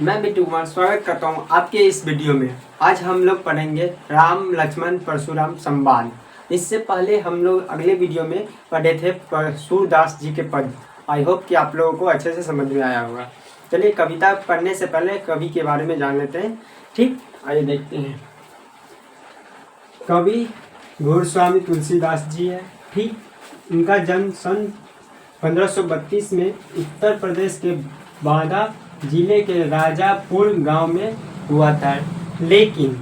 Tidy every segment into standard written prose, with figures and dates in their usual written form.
मैं बिट्टू कुमार स्वागत करता हूं आपके इस वीडियो में। आज हम लोग पढ़ेंगे राम लक्ष्मण परशुराम संवाद। इससे पहले हम लोग अगले वीडियो में पढ़े थे सूरदास जी के पद। आई होप कि आप लोगों को अच्छे से समझ में आया होगा। चलिए कविता पढ़ने से पहले कवि के बारे में जान लेते हैं। ठीक, आइए देखते हैं। कवि घोड़स्वामी तुलसीदास जी है। ठीक, इनका जन्म सन 1532 में उत्तर प्रदेश के बांदा जिले के राजापुर गांव में हुआ था। लेकिन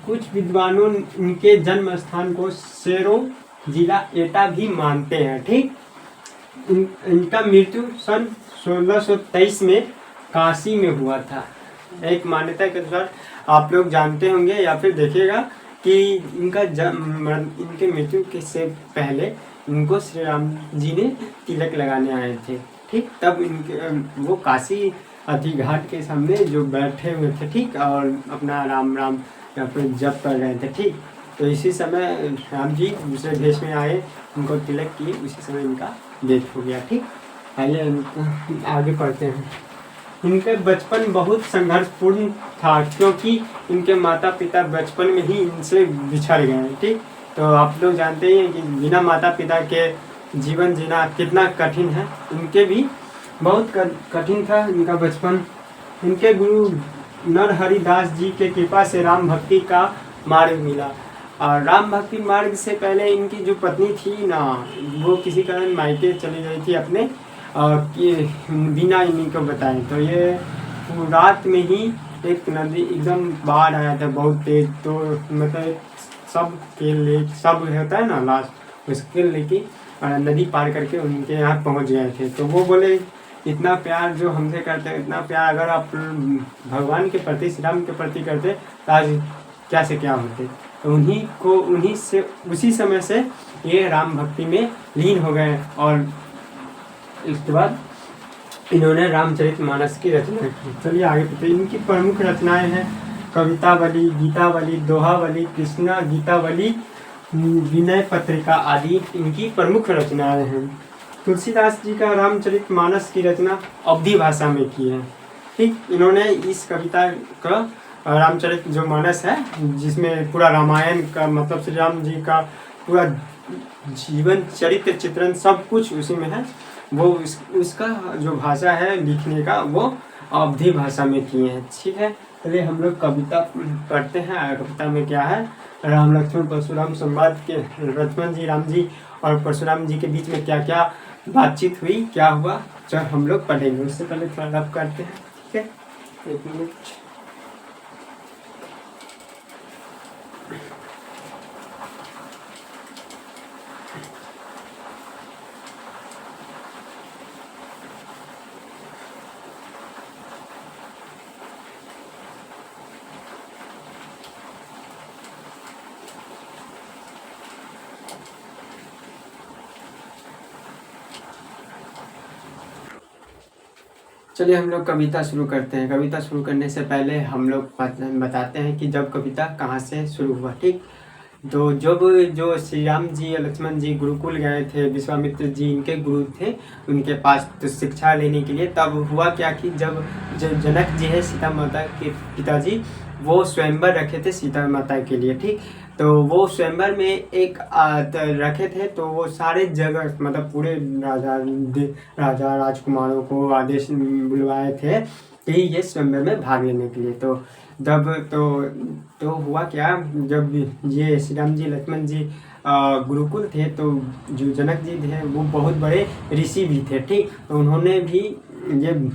कुछ विद्वानों इनके जन्म स्थान को सेरो जिला एटा भी मानते हैं। ठीक, इनका मृत्यु सन 1623 में काशी में हुआ था। एक मान्यता के अनुसार आप लोग जानते होंगे या फिर देखिएगा कि इनके मृत्यु के से पहले इनको श्री राम जी ने तिलक लगाने आए थे। ठीक, तब इनके वो काशी अति घाट के सामने जो बैठे हुए थे। ठीक, और अपना राम राम या फिर जप कर रहे थे। ठीक, तो इसी समय राम जी दूसरे देश में आए, उनको तिलक किए, उसी समय इनका डेथ हो गया। ठीक, आइए आगे पढ़ते हैं। इनके बचपन बहुत संघर्षपूर्ण था क्योंकि इनके माता पिता बचपन में ही इनसे बिछड़ गए। ठीक, तो आप लोग जानते ही हैं कि बिना माता पिता के जीवन जीना कितना कठिन है। इनके भी बहुत कठिन था इनका बचपन। इनके गुरु नरहरिदास जी के कृपा से राम भक्ति का मार्ग मिला। और राम भक्ति मार्ग से पहले इनकी जो पत्नी थी ना, वो किसी कारण मायके चली गई थी अपने, और बिना इन्हीं को बताए। तो ये रात में ही एक नदी एकदम बाढ़ आया था बहुत तेज। तो मतलब सब होता है ना लास्ट, उसके लेके नदी पार करके उनके यहाँ पहुँच गए थे। तो वो बोले इतना प्यार जो हमसे करते हैं, इतना प्यार अगर आप भगवान के प्रति, श्री राम के प्रति करते तो आज क्या से क्या होते। तो उसी समय से ये राम भक्ति में लीन हो गए। और इसके बाद इन्होंने रामचरितमानस की रचना की। चलिए आगे पढ़ते। इनकी प्रमुख रचनाएं हैं कवितावली, गीतावली, दोहावली, कृष्णा गीतावली, विनय पत्रिका आदि इनकी प्रमुख रचनाएं हैं। तुलसीदास जी का रामचरितमानस की रचना अवधी भाषा में की है। ठीक, इन्होंने इस कविता का रामचरित जो मानस है, जिसमें पूरा रामायण का मतलब श्री राम जी का पूरा जीवन चरित्र चित्रण सब कुछ उसी में है। वो उसका जो भाषा है लिखने का, वो अवधी भाषा में किए हैं। ठीक है, चलिए हम लोग कविता पढ़ते हैं। कविता में क्या है, राम लक्ष्मण परशुराम संवाद के लक्ष्मण जी, राम जी और परशुराम जी के बीच में क्या क्या बातचीत हुई, क्या हुआ, चल हम लोग पढ़ेंगे। उससे पहले थोड़ा रब करते हैं। ठीक है, एक मिनट। चलिए हम लोग कविता शुरू करते हैं। कविता शुरू करने से पहले हम लोग बताते हैं कि जब कविता कहाँ से शुरू हुआ। ठीक, तो जब जो श्री राम जी और लक्ष्मण जी गुरुकुल गए थे, विश्वामित्र जी इनके गुरु थे, उनके पास तो शिक्षा लेने के लिए, तब हुआ क्या कि जब जनक जी है सीता माता के पिताजी, वो स्वयंवर रखे थे सीता माता के लिए। ठीक, तो वो स्वयंवर में एक रखे थे। तो वो सारे जगह मतलब पूरे राजा राजकुमारों को आदेश बुलवाए थे कि ये स्वयंवर में भाग लेने के लिए। तो जब तो हुआ क्या, जब ये श्री राम जी लक्ष्मण जी गुरुकुल थे, तो जो जनक जी थे वो बहुत बड़े ऋषि भी थे। ठीक, तो उन्होंने भी ये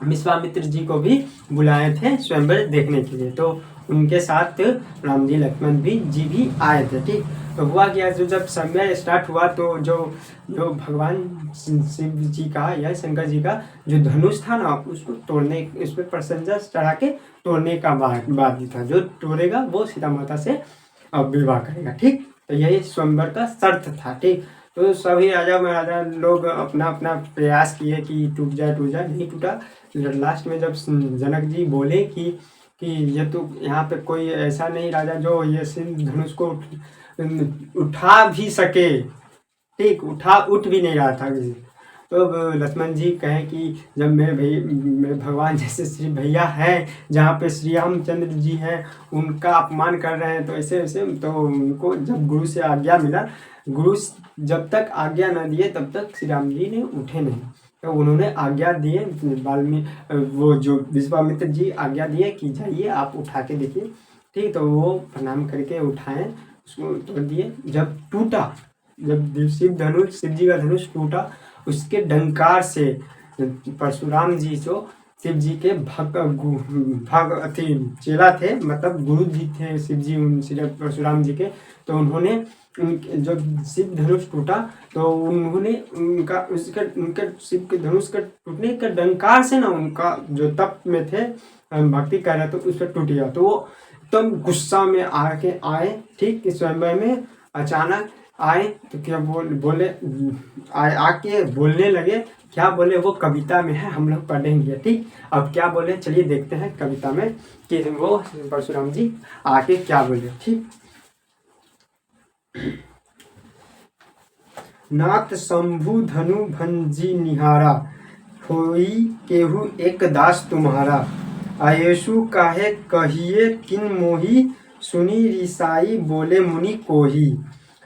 विश्वामित्र जी को भी बुलाए थे स्वयंवर देखने के लिए। तो उनके साथ राम जी लक्ष्मण जी भी आए थे। ठीक, तो हुआ क्या, जो जब समय स्टार्ट हुआ तो जो भगवान शिव जी का या शंकर जी का जो धनुष था ना, उसको तोड़ने, उस पर प्रसंजा चढ़ा के तोड़ने का बात था। जो तोड़ेगा वो सीता माता से विवाह करेगा। ठीक, तो यही स्वयंवर का शर्त था। ठीक, तो सभी राजा महाराजा लोग अपना अपना प्रयास किए कि टूट जाए, नहीं टूटा। लास्ट में जब जनक जी बोले कि ये तो यहाँ पे कोई ऐसा नहीं राजा जो ये धनुष को उठा भी सके। ठीक, उठ भी नहीं रहा था। तो तो लक्ष्मण जी कहें कि जब मेरे भगवान जैसे श्री भैया हैं, जहाँ पे श्री रामचंद्र जी हैं, उनका अपमान कर रहे हैं, तो ऐसे ऐसे तो उनको जब गुरु से आज्ञा मिला, गुरु जब तक आज्ञा न दिए तब तक श्री राम जी ने उठे नहीं। तो उन्होंने आज्ञा दिए, वो जो विश्वामित्र जी आज्ञा दिए कि जाइए आप उठा के देखिए। ठीक, तो वो प्रणाम करके उठाएं, उसको तोड़ दिए। जब टूटा, जब शिव जी का धनुष टूटा, उसके डंकार से परशुराम जी जो शिव जी के चेला थे, मतलब गुरु जी थे शिव जी परशुराम जी के। तो उन्होंने जब शिव धनुष टूटा तो उन्होंने उनका शिव के धनुष का टूटने का डंकार से ना, उनका जो तप में थे भक्ति कर रहे, तो उस पर टूट गया। तो वो एकदम गुस्सा में आए। ठीक, स्वयं में अचानक आए तो क्या बोले आके बोलने लगे। क्या बोले वो कविता में है, हम लोग पढ़ेंगे। ठीक, अब क्या बोले चलिए देखते हैं कविता में कि वो परशुराम जी आके क्या बोले। ठीक, नाथ शंभु धनु भंजी निहारा, होई केहू एक दास तुम्हारा। आयेशु काहे कहिए किन मोही, सुनी रिसाई बोले मुनि कोही।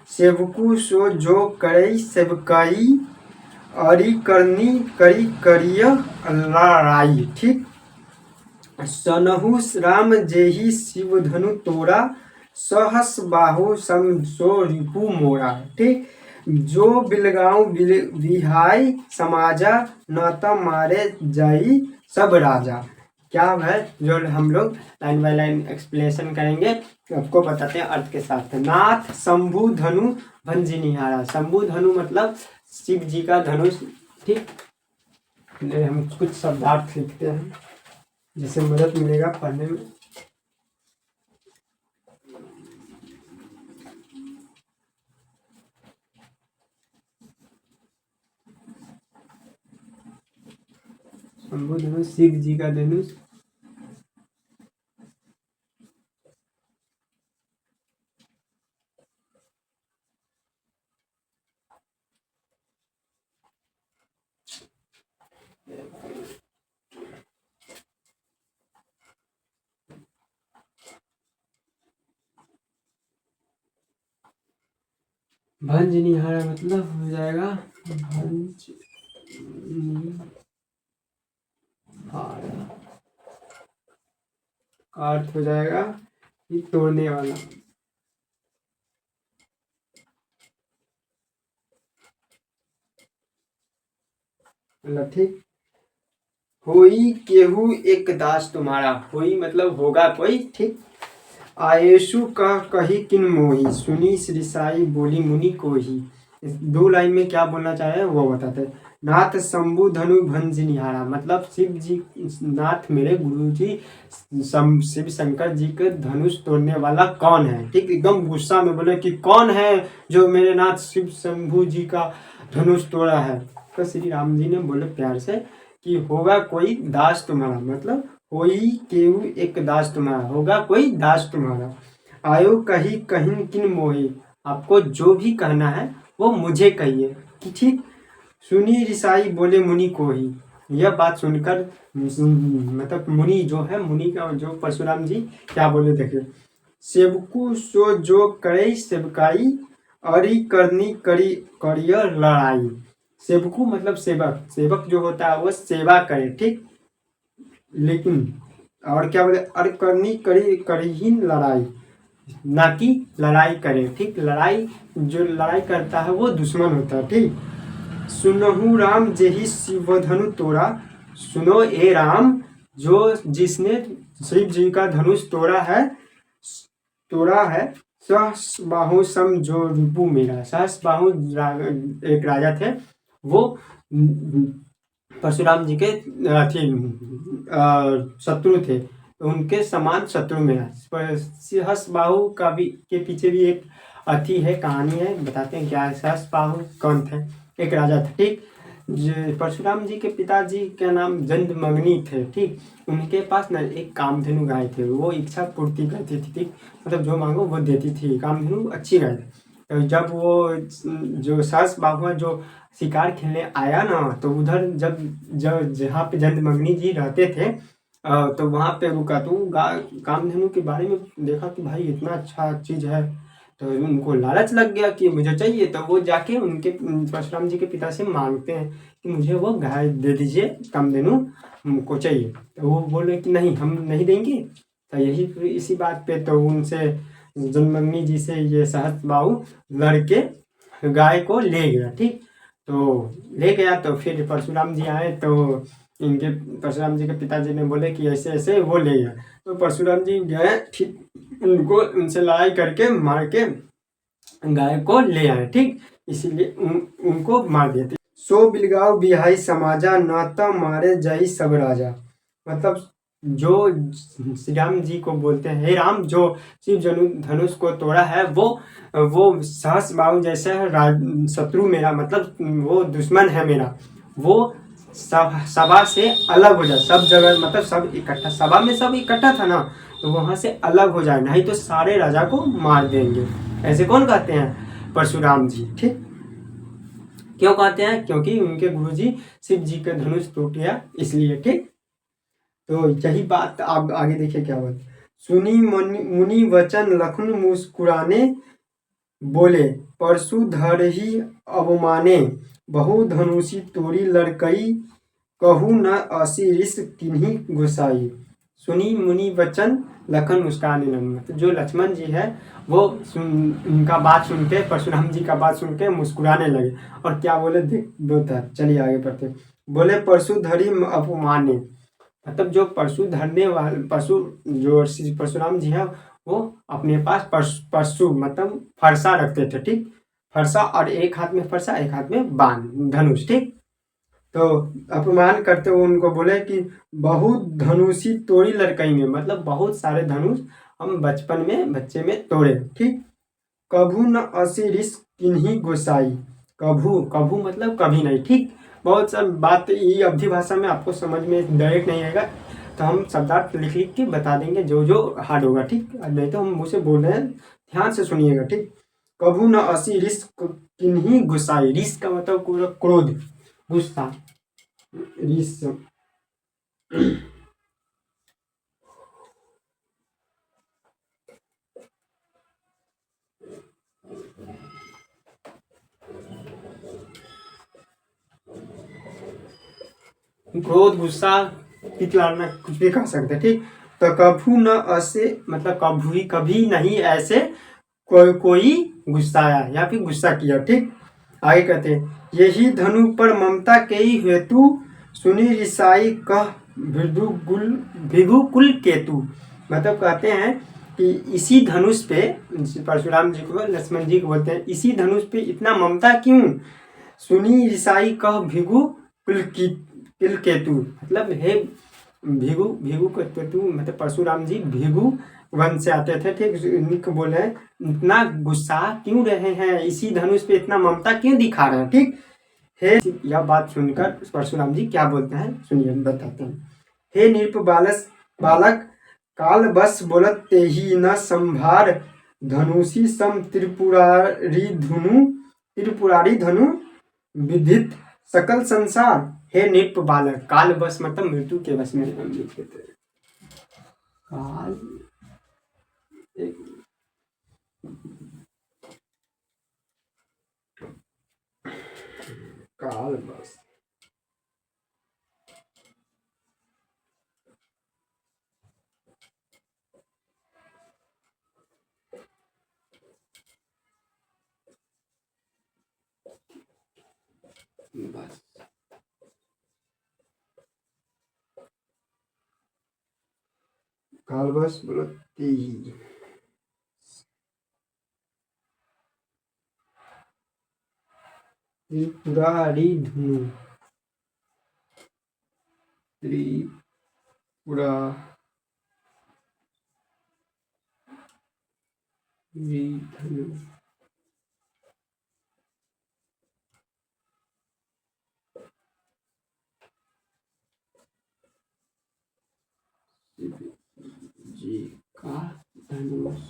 सेवकु सो जो करई सेवकाई, अरि करनी करी करिय लड़ाई। ठीक, सनहु राम जेहि शिव धनु तोरा, सहस बाहु सम सो रिपु मोरा। ठीक, जो बिलगाऊं बिहाई समाजा, न त मारे जाई सब राजा। क्या है जो हम लोग लाइन बाय लाइन एक्सप्लेनेशन करेंगे, आपको बताते हैं अर्थ के साथ। नाथ शंभु धनु भंजी निहारा, शंभु धनु मतलब शिव जी का धनुष। ठीक, हम कुछ शब्दार्थ लिखते हैं जिससे मदद मिलेगा पढ़ने में। शंभु धनुष शिव जी का धनुष। भंज निहारा मतलब हो जाएगा भंज निहारा, अर्थ हो जाएगा ये तोड़ने वाला। मतलब ठीक, होई केहू एक दास तुम्हारा, होई मतलब होगा कोई। ठीक, आयेशु का कही किन मोही, सुनी श्रीसाई बोली मुनि कोही। इस दो लाइन में क्या बोलना चाहे वो बताते हैं। नाथ शंभु धनु भंज निहारा मतलब शिव जी, नाथ मेरे गुरु जी शिव शंकर जी के धनुष तोड़ने वाला कौन है। ठीक, एकदम गुस्सा में बोले कि कौन है जो मेरे नाथ शिव शंभु जी का धनुष तोड़ा है। तो श्री राम जी ने बोले प्यार से कि होगा कोई दास तुम्हारा, मतलब होई केहू एक दास तुम्हारा, होगा कोई दास तुम्हारा। आयो कही कहीं किन मोही, आपको जो भी कहना है वो मुझे कहिए कि ठीक। सुनी रिसाई बोले मुनि को ही, यह बात सुनकर मतलब मुनि जो है, मुनि का जो परशुराम जी क्या बोले देखिए। सेवकु सो जो करे सेवकाई, अरि करनी करी करिय लड़ाई। सेवकु मतलब सेवक, सेवक जो होता है वो सेवा करे। ठीक, लेकिन और क्या बोले, अर करनी करी करी ही लड़ाई, ना कि लड़ाई करे। ठीक, लड़ाई जो लड़ाई करता है वो दुश्मन होता है। ठीक, सुनहु राम जेहि शिवधनु तोड़ा, सुनो ए राम जो जिसने शिव जी का धनुष तोड़ा है सहस बाहु सम जो रिपु मेरा। सहस बाहु एक राजा थे, वो परशुराम जी के शत्रु थे, उनके समान शत्रु मेरा। सहस बाहु का भी के पीछे भी एक अथी है, कहानी है, बताते हैं क्या है। सहस बाहु कौन थे, एक राजा था। ठीक, परशुराम जी के पिताजी का नाम जंडमग्नि थे। ठीक, उनके पास ना एक कामधेनु गाय थे, वो इच्छा पूर्ति करती थी। ठीक, मतलब जो मांगो वो देती थी, कामधेनु अच्छी गाय थी। तो जब वो जो सहस बाहुआ जो शिकार खेलने आया ना, तो उधर जब जब जहाँ पे जमदग्नि जी रहते थे, तो वहाँ पे रुका, तो कामधेनु के बारे में देखा कि भाई इतना अच्छा चीज़ है, तो उनको लालच लग गया कि मुझे चाहिए। तो वो जाके उनके परशुराम जी के पिता से मांगते हैं कि मुझे वो गाय दे दीजिए, कामधेनु हमको चाहिए। तो वो बोले कि नहीं, हम नहीं देंगे। तो यही इसी बात पे तो उनसे जमदग्नि जी से ये सहस्त्रबाहु लड़के गाय को ले गया। ठीक, तो ले गया, तो फिर परशुराम जी आए, तो इनके परशुराम जी के पिताजी ने बोले कि ऐसे ऐसे वो ले गया। तो परशुराम जी गए, ठीक, उनको उनसे लड़ाई करके मार के गाय को ले आए। ठीक, इसीलिए उनको मार दिए थे। सो बिलगाव बिहाई समाजा, न त मारे जई सब राजा। मतलब जो श्री राम जी को बोलते हैं, हे राम, जो शिव धनुष को तोड़ा है वो सहस बाहु जैसा है शत्रु मेरा, मतलब वो दुश्मन है मेरा, वो सभा से अलग हो जाए, सब जगह, मतलब सब इकट्ठा, सभा में सब इकट्ठा था ना, तो वहां से अलग हो जाए, नहीं तो सारे राजा को मार देंगे। ऐसे कौन कहते हैं? परशुराम जी। ठीक, क्यों कहते हैं? क्योंकि उनके गुरुजी शिव जी का धनुष टूट गया, इसलिए। ठीक, तो यही बात आप आगे देखिए क्या बात। सुनी मुनि वचन लखन मुस्कुराने, बोले परशु धर ही अवमाने, बहु धनुषी तोरी लड़कई, कहू न असी ऋष किन्हीं गुसाई। सुनी मुनि वचन लखन मुस्काने लगे, तो जो लक्ष्मण जी है वो उनका बात सुन के, परशुराम जी का बात सुन के मुस्कुराने लगे। और क्या बोले, देख दो था, चलिए आगे पढ़ते। बोले परशु धरी अपमाने, मतलब जो परशु धरने वाले परशु, जो श्री परशुराम जी है, वो अपने पास परशु मतलब फरसा रखते थे। ठीक, फरसा, और एक हाथ में फरसा, एक हाथ में बाण धनुष। ठीक, तो अपमान करते हुए उनको बोले कि बहुत धनुषी तोड़ी लड़कई में, मतलब बहुत सारे धनुष हम बचपन में बच्चे में तोड़े। ठीक, कभू न असी ऋष किन्हीं गोसाई, कभू, कभू मतलब कभी नहीं। ठीक, बहुत सब बात ये अवधि भाषा में आपको समझ में डायरेक्ट नहीं आएगा, तो हम शब्दार्थ लिख लिख के बता देंगे जो जो हार्ड होगा। ठीक, नहीं तो हम मुझे बोल रहे हैं, ध्यान से सुनिएगा। ठीक, कभू न असी ऋष किन्हीं गुस्साई, ऋष का मतलब क्रोध, गुस्सा, ऋष। क्रोध, गुस्सा, पितलाना, कुछ भी कह सकते हैं। ठीक, तो कभू न ऐसे मतलब कभी कभी नहीं ऐसे कोई गुस्साया या फिर गुस्सा किया। ठीक, आगे कहते हैं, यही धनु पर ममता के ही हेतु, सुनी रिसाई कह भृगुकुल केतु। मतलब कहते हैं कि इसी धनुष पे, परशुराम जी को, लक्ष्मण जी को बोलते हैं, इसी धनुष पे इतना ममता क्यों? सुनी रिसाई कह भृगु कुल केतु, मतलब हे भृगु, भृगु केतु मतलब परशुराम जी भृगु वन से आते थे। ठीक, इनको बोले इतना गुस्सा क्यों रहे हैं, इसी धनुष पे इतना ममता क्यों दिखा रहे हैं। ठीक, हे, यह बात सुनकर परशुराम जी क्या बोलते हैं, सुनिए बताते हैं। हे नृप बालक, काल बस बोलत ते ही न संभार, धनुषी सम त्रिपुरारी धनु विदित सकल संसार। हे नृप बालक, काल बस मतलब मृत्यु के बस में काल, काल बस, बस काल बस बोलते ही, त्रिपुरारी धनु, त्रिपुरारी धनु, जी का धनुष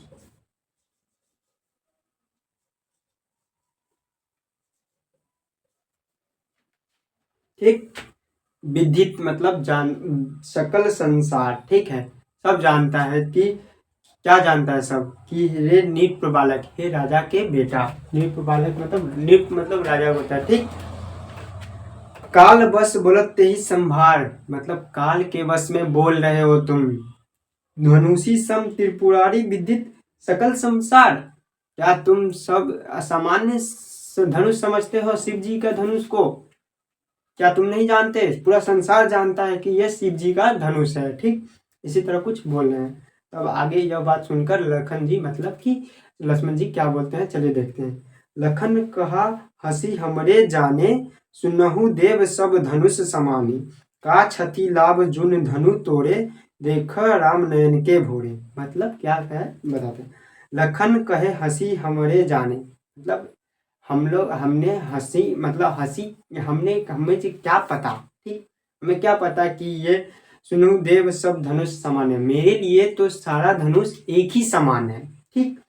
ठीक। विदित मतलब जान, सकल संसार, ठीक है, सब जानता है कि क्या जानता है सब कि रे नृप बालक, हे राजा के बेटा। नृप बालक मतलब नृप मतलब राजा होता है, ठीक। काल बस बोलते ही संभार, मतलब काल के वश में बोल रहे हो तुम। धनुषी सम त्रिपुरारी विदित सकल संसार, क्या तुम सब असामान्य धनुष समझते हो शिव जी का धनुष को? क्या तुम नहीं जानते? पूरा संसार जानता है कि यह शिव जी का धनुष है, ठीक। इसी तरह कुछ बोल रहे हैं। तब आगे यह बात सुनकर लखन जी मतलब कि लक्ष्मण जी क्या बोलते हैं, चलिए देखते हैं। लखन कहा हंसी हमरे जाने, सुनहु देव सब धनुष समानी, का क्षति लाभ जुन धनु तोड़े, देख राम नयन के भोरे। मतलब क्या है बताते हैं। लखन कहे हंसी हमरे जाने, मतलब हम लोग, हमने हंसी मतलब हंसी, हमने हमें से क्या पता, ठीक, हमें क्या पता कि ये सुनु देव सब धनुष समान है, मेरे लिए तो सारा धनुष एक ही समान है, ठीक।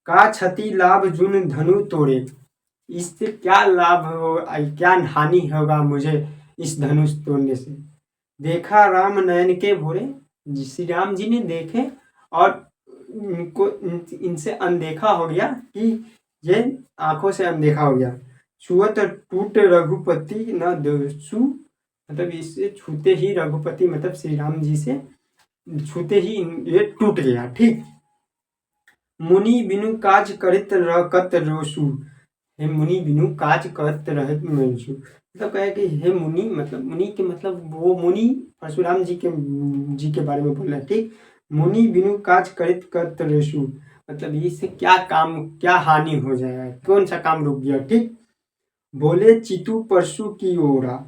का क्षति लाभ जुन धनु तोड़े, इससे क्या लाभ हो, क्या हानि होगा मुझे इस धनुष तोड़ने से। देखा राम नयन के भोरे, श्री राम जी ने देखे और इनको इनसे अनदेखा हो गया कि ये आंखों से अनदेखा हो गया। छुअत टूट रघुपति न दोषु, मतलब इससे छूते ही रघुपति मतलब श्री राम जी से छूते ही ये टूट गया, ठीक। मुनि बिनु काज करित रकत रोसु, हे मुनि बिनु काज करत रहत मनसु, मतलब कहे कि हे मुनि, मतलब मुनि के मतलब वो मुनि परशुराम जी के बारे में बोल रहे हैं, ठीक। मुनि बिनु काज करित करत रेसु, मतलब इससे क्या काम, क्या हानि हो जाएगा, कौन सा काम रुक गया, ठीक। बोले चितु परशु की ओरा,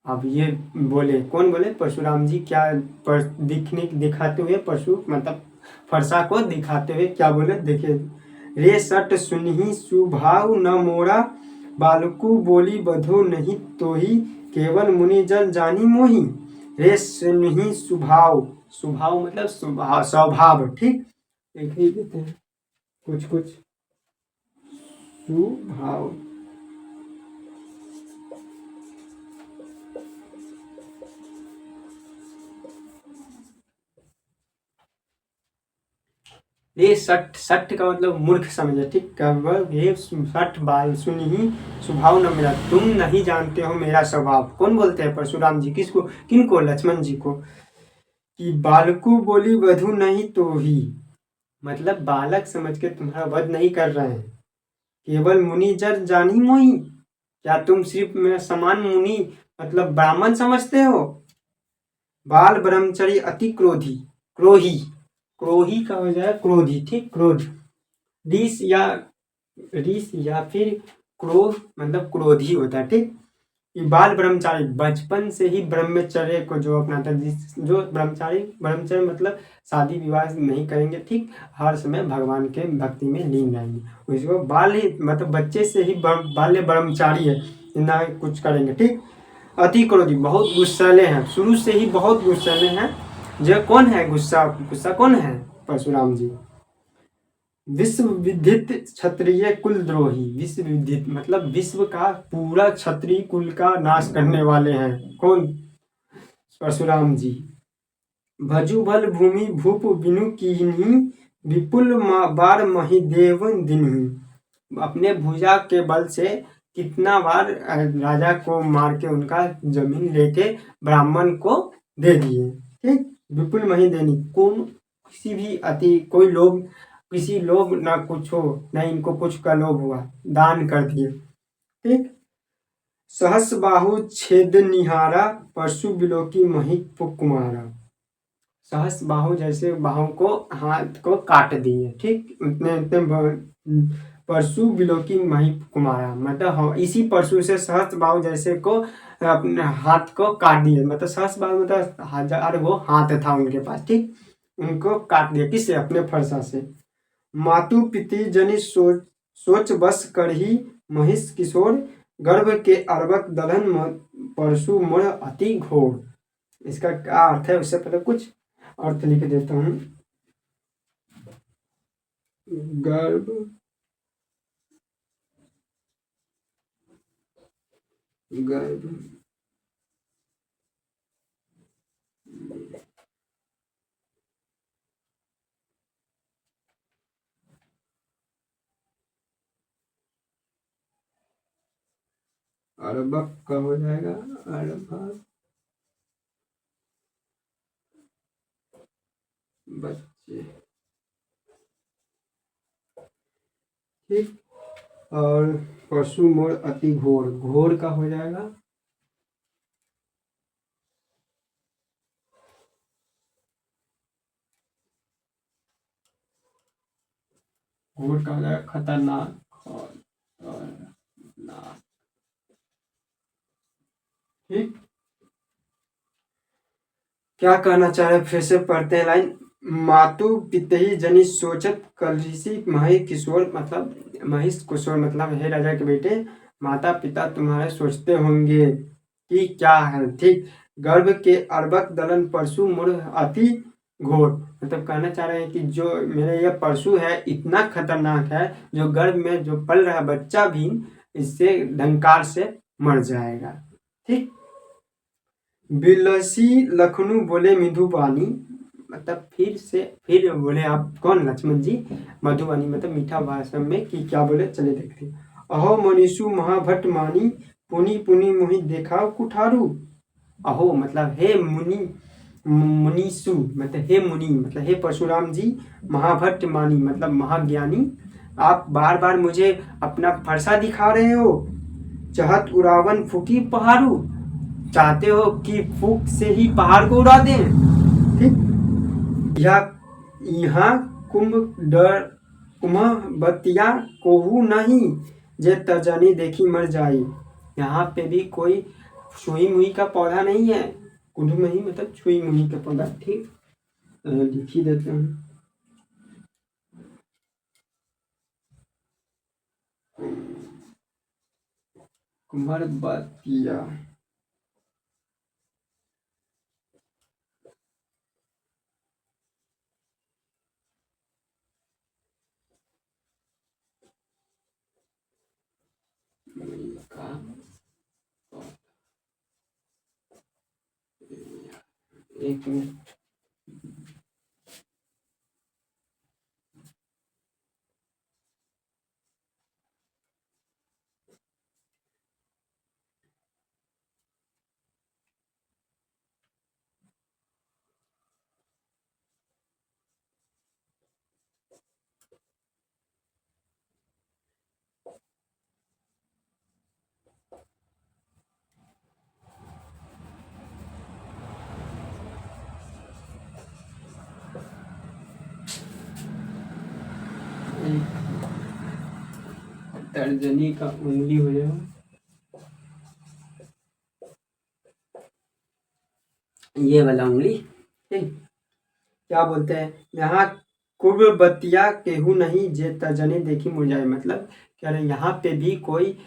अब ये बोले, कौन बोले? परशुराम जी। क्या दिखाते हुए परशु मतलब फरसा को दिखाते हुए क्या बोले, देखिए। रे सट सुनहि सुभाव न मोरा, बालकु बोली बधो नहीं तो ही, केवल मुनि जन जानी मोही, रे सुनहि सुभाव, सुभाव मतलब स्वभाव, ठीक। देख ही देते हैं कुछ कुछ सुभाव, ये सठ, सठ का मतलब मूर्ख समझे, ठीक। ये सठ बाल सुन ही स्वभाव न मेरा, तुम नहीं जानते हो मेरा स्वभाव। कौन बोलते हैं? परशुराम जी। किसको? किनको? लक्ष्मण जी को। कि बालकू बोली वधु नहीं तो ही, मतलब बालक समझ के तुम्हारा वध नहीं कर रहे हैं। केवल मुनि जर जानी मोही, क्या तुम सिर्फ में समान मुनि मतलब ब्राह्मण समझते हो? बाल ब्रह्मचरी अति क्रोधी, क्रोही, क्रोही का हो जाए क्रोधी, ठीक। क्रोध, रीस या फिर क्रोध मतलब क्रोधी होता है, ठीक। बाल ब्रह्मचारी, बचपन से ही ब्रह्मचर्य को जो अपनाता है, जो ब्रह्मचारी, ब्रह्मचर्य मतलब शादी विवाह नहीं करेंगे, ठीक, हर समय भगवान के भक्ति में लीन रहेंगे, उसको बाल ही मतलब बच्चे से ही बाल्य ब्रह्मचारी है, ना कुछ करेंगे, ठीक। अति क्रोधी, बहुत गुस्सैले हैं, शुरू से ही बहुत गुस्सैले हैं। जो कौन है गुस्सा, गुस्सा कौन है? परशुराम जी। विश्व विदित क्षत्रिय कुल द्रोही, विश्व विदित मतलब विश्व का पूरा क्षत्रिय कुल का नाश करने वाले हैं। कौन? परशुराम जी। भजुबल भूमि भूप बिनु कीन्ही, विपुल बार महिदेव दिन्ही, अपने भुजा के बल से कितना बार राजा को मार के उनका जमीन लेके ब्राह्मण को दे दिए, ठीक। विपुल मही देनी, कौन? किसी भी अति कोई लोग, किसी लोभ ना कुछ हो, ना इनको कुछ का लोभ हुआ, दान कर दिए, ठीक। सहस बाहु छेद निहारा, परशु बिलोकी मही कुमारा, सहस बाहु जैसे बाहु को, हाथ को काट दिए, ठीक। उतने उतने परशु बिलोकी मही कुमारा, मतलब इसी परशु से सहस बाहु जैसे को अपने हाथ को काट दिए, मतलब सहस बाहु मतलब हजार वो हाथ था उनके पास, ठीक। उनको काट दिया, किससे? अपने फरसा से। मातु पिति जनि सोच बस करही, महिष किशोर गर्भ के अर्वक दलहन परशु मोर अति घोर। इसका क्या अर्थ है उससे पहले कुछ अर्थ लिख देता हूं। गर्भ, गर्भ अर्भक का हो जाएगा अर्भक बच्चे। ठीक। और पशु मोर अति घोर, घोर का हो जाएगा घोर का हो जाएगा खतरनाक और नाक। ठीक। क्या कहना चाह रहे फिर से पढ़ते हैं लाइन। मातु पितहि जनि सोचत कलऋषि महि किशोर, मतलब महिष किशोर मतलब हे राजा के बेटे, माता पिता तुम्हारे सोचते होंगे कि क्या है। ठीक। गर्भ के अर्भक दलन परशु मूढ़ अति घोर, मतलब कहना चाह रहे हैं कि जो मेरे यह परशु है इतना खतरनाक है, जो गर्भ में जो पल रहा बच्चा भी इससे डंकार से मर जाएगा। ठीक। बिलसी लखनऊ बोले मधुबानी, मतलब फिर बोले आप कौन लक्ष्मण जी। मधुबानी मतलब मीठा भाषा में कि क्या बोले, चले देखते हैं। अहो मनीषु महाभट्ट मानी, पुनि पुनि मोहि देखाओ कुठारू। अहो मतलब हे मुनि, मुनीसु मतलब हे मुनि, मतलब हे परशुराम जी। महाभट्ट मानी मतलब महाज्ञानी, आप बार बार मुझे अपना फरसा दिखा रहे हो। चहत उड़ावन फूकी पहाड़ू, चाहते हो कि फूक से ही पहाड़ को उड़ा दें। ठीक। यहाँ कुंभ डर कुमबतिया कोहू नहीं, जे तजनी देखी मर जाई। यहाँ पे भी कोई सुई मुई का पौधा नहीं है। कुंभ में ही मतलब सुई मुई का पौधा। ठीक। लिख ही देते हैं। कुम्भरबतिया का एक मिनट। तर्जनी का उंगली हो जाएगा ये वाला उंगली। ठीक। क्या बोलते हैं यहाँ, कुर्बतिया केहू नहीं जे तर्जनी देखी मुरझाए, मतलब कह रहे यहाँ पे भी कोई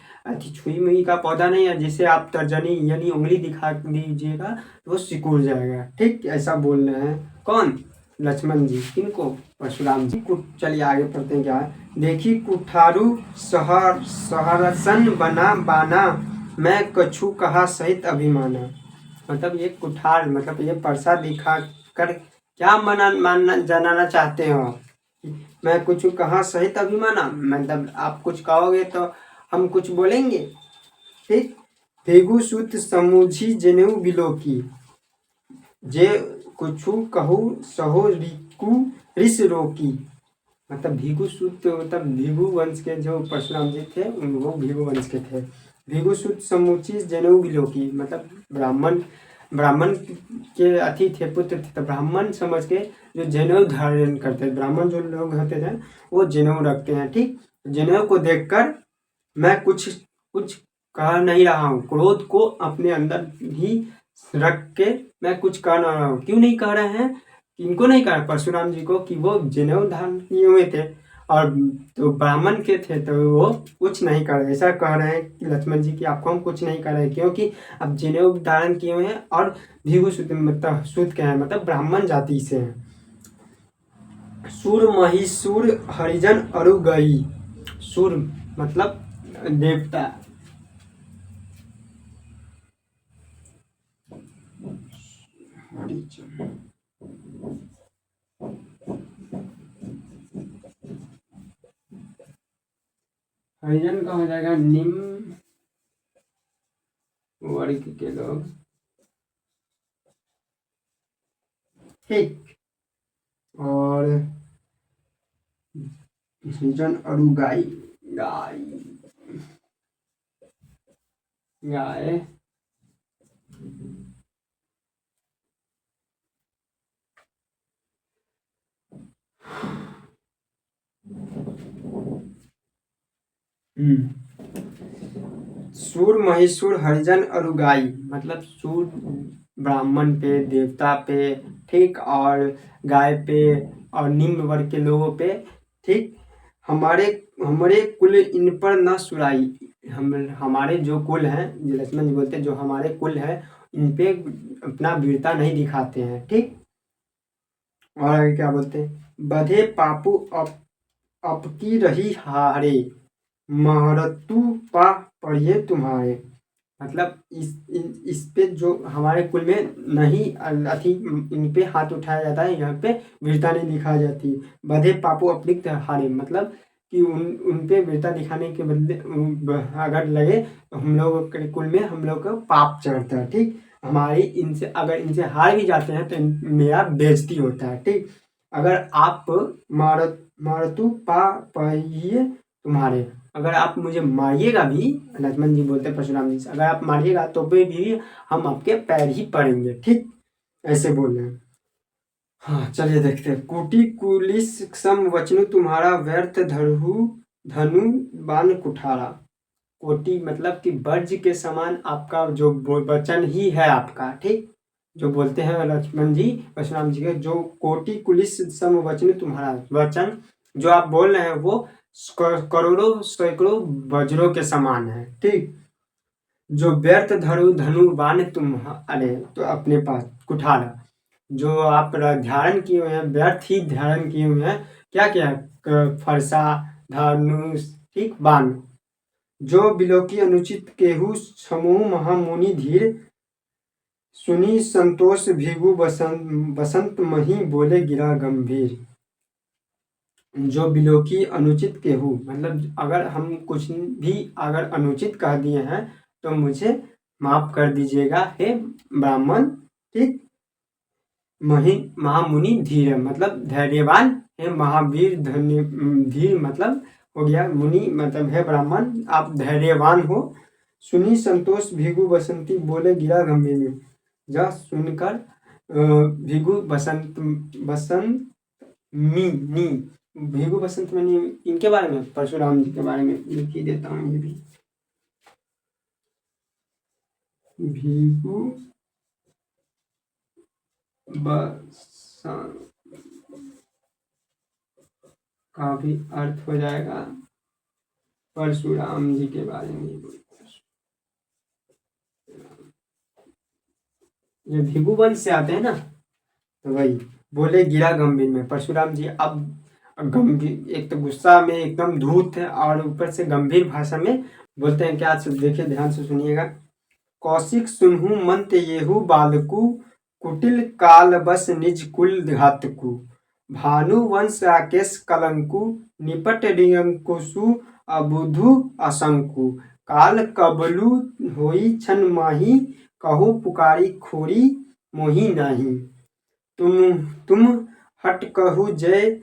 छुई मुई का पौधा नहीं है, जिसे आप तर्जनी यानी उंगली दिखा दीजिएगा तो वो सिकुड़ जाएगा। ठीक। ऐसा बोल रहे हैं कौन, लक्ष्मण जी। किनको, परशुराम जी। चलिए आगे पढ़ते हैं क्या है। देखी कुठारू सहरसन बना बाना, मैं कछु कहा सहित अभिमाना, मतलब ये कुठार मतलब ये परसा दिखा कर क्या मानना जनाना चाहते हो। मैं कुछ कहा सहित अभिमाना, मतलब आप कुछ कहोगे तो हम कुछ बोलेंगे। ठीक। भेगु सुत समुझी जनेऊ बिलोकी, जे कुछु कहू सहो रिकु ऋष रोकी, मतलब भीगु सूत मतलब भीगु वंश के जो परशुराम जी थे वो भीगु वंश के थे। भीगु सूत समुचित जनेऊ बिलोकी, मतलब ब्राह्मण के अति थे, पुत्र थे, तो ब्राह्मण समझ के जो जनेऊ धारण करते, ब्राह्मण जो लोग होते थे वो जनेऊ रखते हैं। ठीक। जनेऊ को देखकर मैं कुछ कुछ कह नहीं रहा हूँ, क्रोध को अपने अंदर भी रख के मैं कुछ कह नहीं रहा हूँ। क्यों नहीं कह रहे हैं, इनको नहीं कहा परशुराम जी को कि वो जनेऊ धारण किए हुए थे और तो ब्राह्मण के थे, तो वो कुछ नहीं कर रहे। ऐसा कह रहे हैं कि लक्ष्मण जी की आपको हम कुछ नहीं कर रहे, क्योंकि अब जनेऊ धारण किए हुए हैं और भीगु सूत मतलब सूत के हैं, मतलब ब्राह्मण जाति से हैं। सुर महिषुर हरिजन अरु गई, सुर मतलब देवता, हरिजन हरिजन का हो जाएगा निम वर्ग के लोग, ठीक। और सृजन अरुगाई, गाय गाय सूर महिषूर हरिजन अरुगाई, मतलब सूर ब्राह्मण पे, देवता पे, ठीक, और गाय पे और निम्न वर्ग के लोगों पे, ठीक। हमारे हमारे कुल इन पर न सुराई, हमारे जो कुल हैं, जो लक्ष्मण जी बोलते हैं, जो हमारे कुल है इन पे अपना वीरता नहीं दिखाते हैं, ठीक। और आगे क्या बोलते हैं, बधे पापू अपकी रही हारे, महरतु पा पढ़िए तुम्हारे, मतलब इस पे जो हमारे कुल में नहीं अथी, इन पे हाथ उठाया जाता है, यहाँ पे वीरता नहीं दिखाई जाती। बधे पापो अपलिक्त हारे, मतलब कि उन पे वीरता दिखाने के बदले अगर लगे तो हम लोग के कुल में हम लोग का पाप चढ़ता है, ठीक। हमारी इनसे अगर इनसे हार भी जाते हैं तो मेरा बेइज्जती होता है, ठीक। अगर आप मारतु पा पहिए तुम्हारे, अगर आप मुझे मारिएगा भी, लक्ष्मण जी बोलते परशुराम जी से, अगर आप मारिएगा तो भी हम आपके पैर ही पड़ेंगे, ठीक, ऐसे बोल रहे हैं। हाँ चलिए देखते हैं, कुटी कुलिस सम वचनु तुम्हारा, व्यर्थ धनु बाण कुठारा। कोटि मतलब कि वर्ज के समान आपका जो वचन ही है आपका, ठीक, जो बोलते हैं लक्ष्मण जी परशुराम जी के, जो कोटि कुलिस सम वचन तुम्हारा, वचन जो आप बोल रहे हैं वो करोड़ों सैकड़ों वज्रों के समान है, ठीक। जो व्यर्थ धनु बाण तुम, अरे तो अपने पास कुठारा, जो आप धारण किए हुए हैं व्यर्थ ही धारण किए हुए हैं, क्या क्या, फरसा, धनुष, ठीक, बाण। जो बिलोकी अनुचित केहू समूह महामुनि धीर, सुनी संतोष भीगु बसंत मही, बोले गिरा गंभीर। जो बिलोकी अनुचित केहू, मतलब अगर हम कुछ भी अगर अनुचित कह दिए हैं तो मुझे माफ कर दीजिएगा हे ब्राह्मण, ठीक। महामुनि धीर, मतलब धैर्यवान, हे महावीर धीर, मतलब हो गया मुनि, मतलब है ब्राह्मण आप धैर्यवान हो। सुनी संतोष भीगु बसंती, बोले गिरा गंभीर में, जब सुनकर भीगु बसंत नी भीगु बसंत में इनके बारे में, परशुराम जी के बारे में लिख ही देता हूँ ये भी, भीगु बसंत का भी अर्थ हो जाएगा परशुराम जी के बारे में। ये भीगु वंश से आते हैं ना, तो वही बोले गिरा गंभीर में, परशुराम जी अब गंभीर, एक तो गुस्सा में एकदम धूत है और ऊपर से गंभीर भाषा में बोलते हैं क्या, देखिए ध्यान से सुनिएगा। कौशिक सुनहु मंत येहु बालकु, कुटिल काल बस निज कुल घातकु, भानु वंश राकेश कलंकु, निपट रियंकुशु अबुधु असंकु, काल कबलु होई छन माही, कहु पुकारी खोरी मोही नाही, तुम हट कहु जय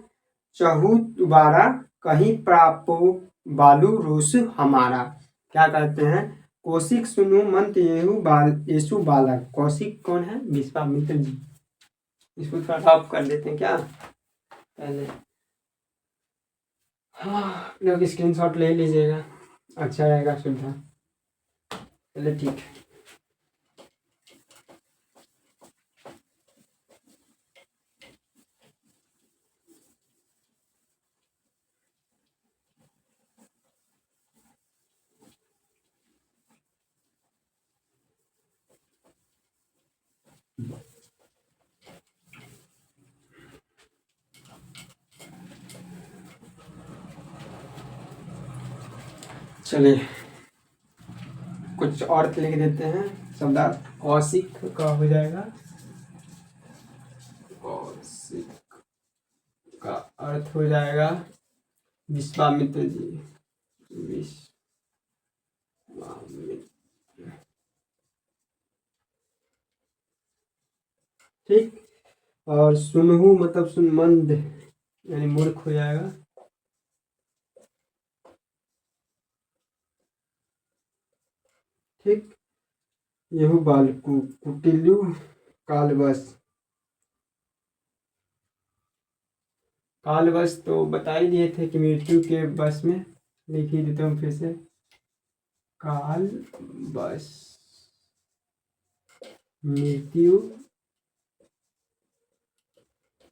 चहु दुबारा, कहीं प्रापो बालू रोष हमारा। क्या कहते हैं, कौशिक सुनु मंत येसु बालक, कौशिक कौन है, विश्वामित्र जी। इसको थोड़ा टॉप कर देते हैं क्या पहले, हाँ लोग स्क्रीनशॉट ले लीजिएगा, अच्छा रहेगा सुविधा। चलिए ठीक है, चलिए कुछ और लिख देते हैं शब्दार्थ। कौशिक का हो जाएगा, कौशिक का अर्थ हो जाएगा विश्वामित्र जी, विश्वामित्र ठीक। और सुनहु मतलब सुनमंद यानी मूर्ख हो जाएगा। ठीक। यहू बालकु कुटिलु कालवश। कालवश तो बता ही दिए थे कि मृत्यु के वश में। लिख ही देता हूँ फिर से, काल वश मृत्यु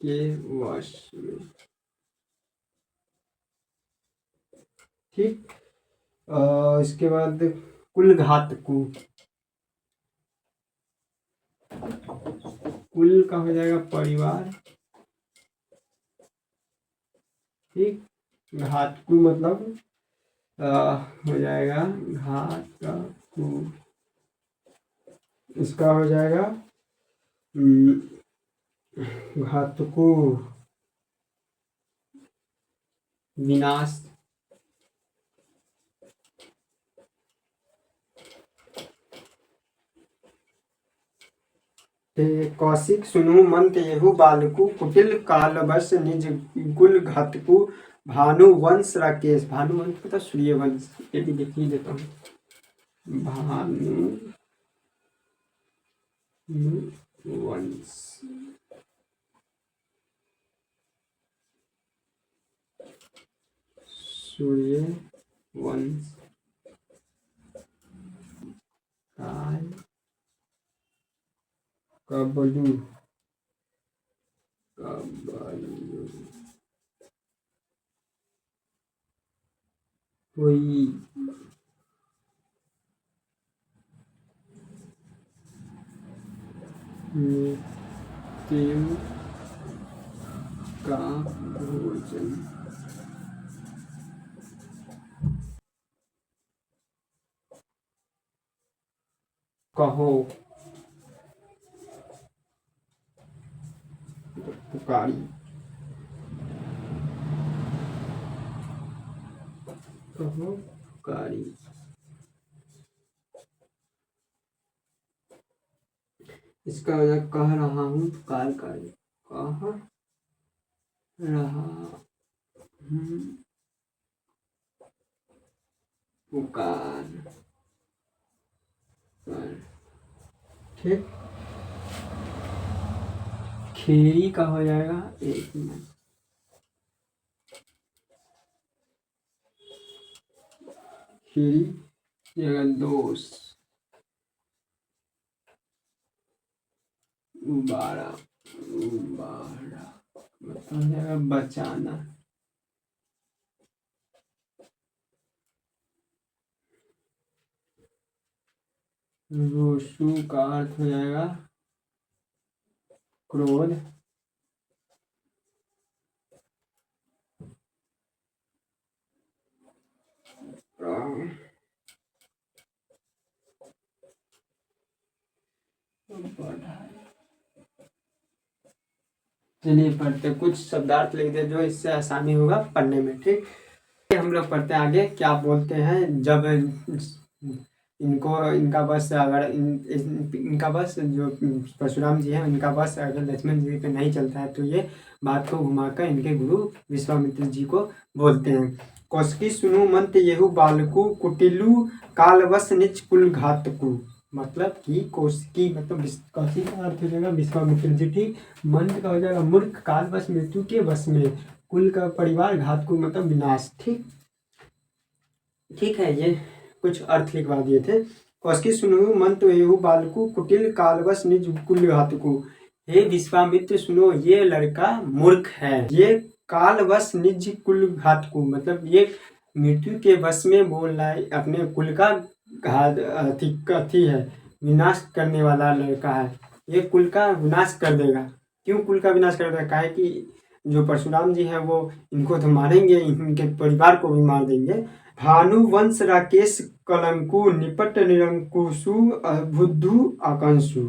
के वश में। ठीक। इसके बाद कुल घातकु। कुल का हो जाएगा परिवार। ठीक। घातकु मतलब हो जाएगा घातकु। इसका हो जाएगा घातकु विनाश। कौशिक सुनु मंत येहु बालकु कुटिल कालवश निज कुल घातकु भानुवंश राकेश। भानुवंश मतलब सूर्यवंश, ये भी लिख ही देता हूँ। भानुवंश सूर्यवंश काल कबलू हुई। मृत्यु का भोजन। कहो पुकारी। कहो पुकारी। इसका वजह कह रहा हूँ पुकार कर। कह रहा हूँ पुकार कर। ठीक। खेरी का हो जाएगा, एक मिनट, खेरी जगह दोष। उबारा उबारा मतलब हो जाएगा बचाना। रोशु का अर्थ हो जाएगा क्रोध। चलिए पढ़ते, कुछ शब्दार्थ लिख दे जो इससे आसानी होगा पढ़ने में। ठीक। हम लोग पढ़ते हैं आगे। क्या बोलते हैं जब इनको इनका बस अगर इनका बस जो परशुराम जी हैं इनका बस अगर लक्ष्मण जी पे नहीं चलता है तो ये बात को घुमाकर इनके गुरु विश्वामित्र जी को बोलते हैं। कौशिकी सुनु मंत येहु बालकु कुटिलु कालवश निज कुल घातकु। मतलब कि कौशिकी मतलब कौशिक का अर्थ हो जाएगा विश्वामित्र जी। ठीक। मंत का हो जाएगा मूर्ख, कालवश मृत्यु के वश में, कुल का परिवार, घातकु मतलब विनाश। ठीक। ठीक है, ये कुछ अर्थ लिखवा दिए थे। कौशिकी सुनु मंत येहु बालकु कुटिल कालवश निज कुल घातकु। हे विश्वामित्र सुनो, ये लड़का मूर्ख है, ये कालवश निज कुल घातकु मतलब ये मृत्यु के वश में बोल रहा है, अपने कुल का घात अथी है, विनाश करने वाला लड़का है, ये कुल का विनाश कर देगा। क्यों कुल का विनाश कर देगा? काहे कि जो परशुराम जी हैं वो इनको तो मारेंगे, इनके परिवार को भी मार देंगे। भानुवंश राकेश कलंकु निपट निरंकुशु बुद्धु आकांशु।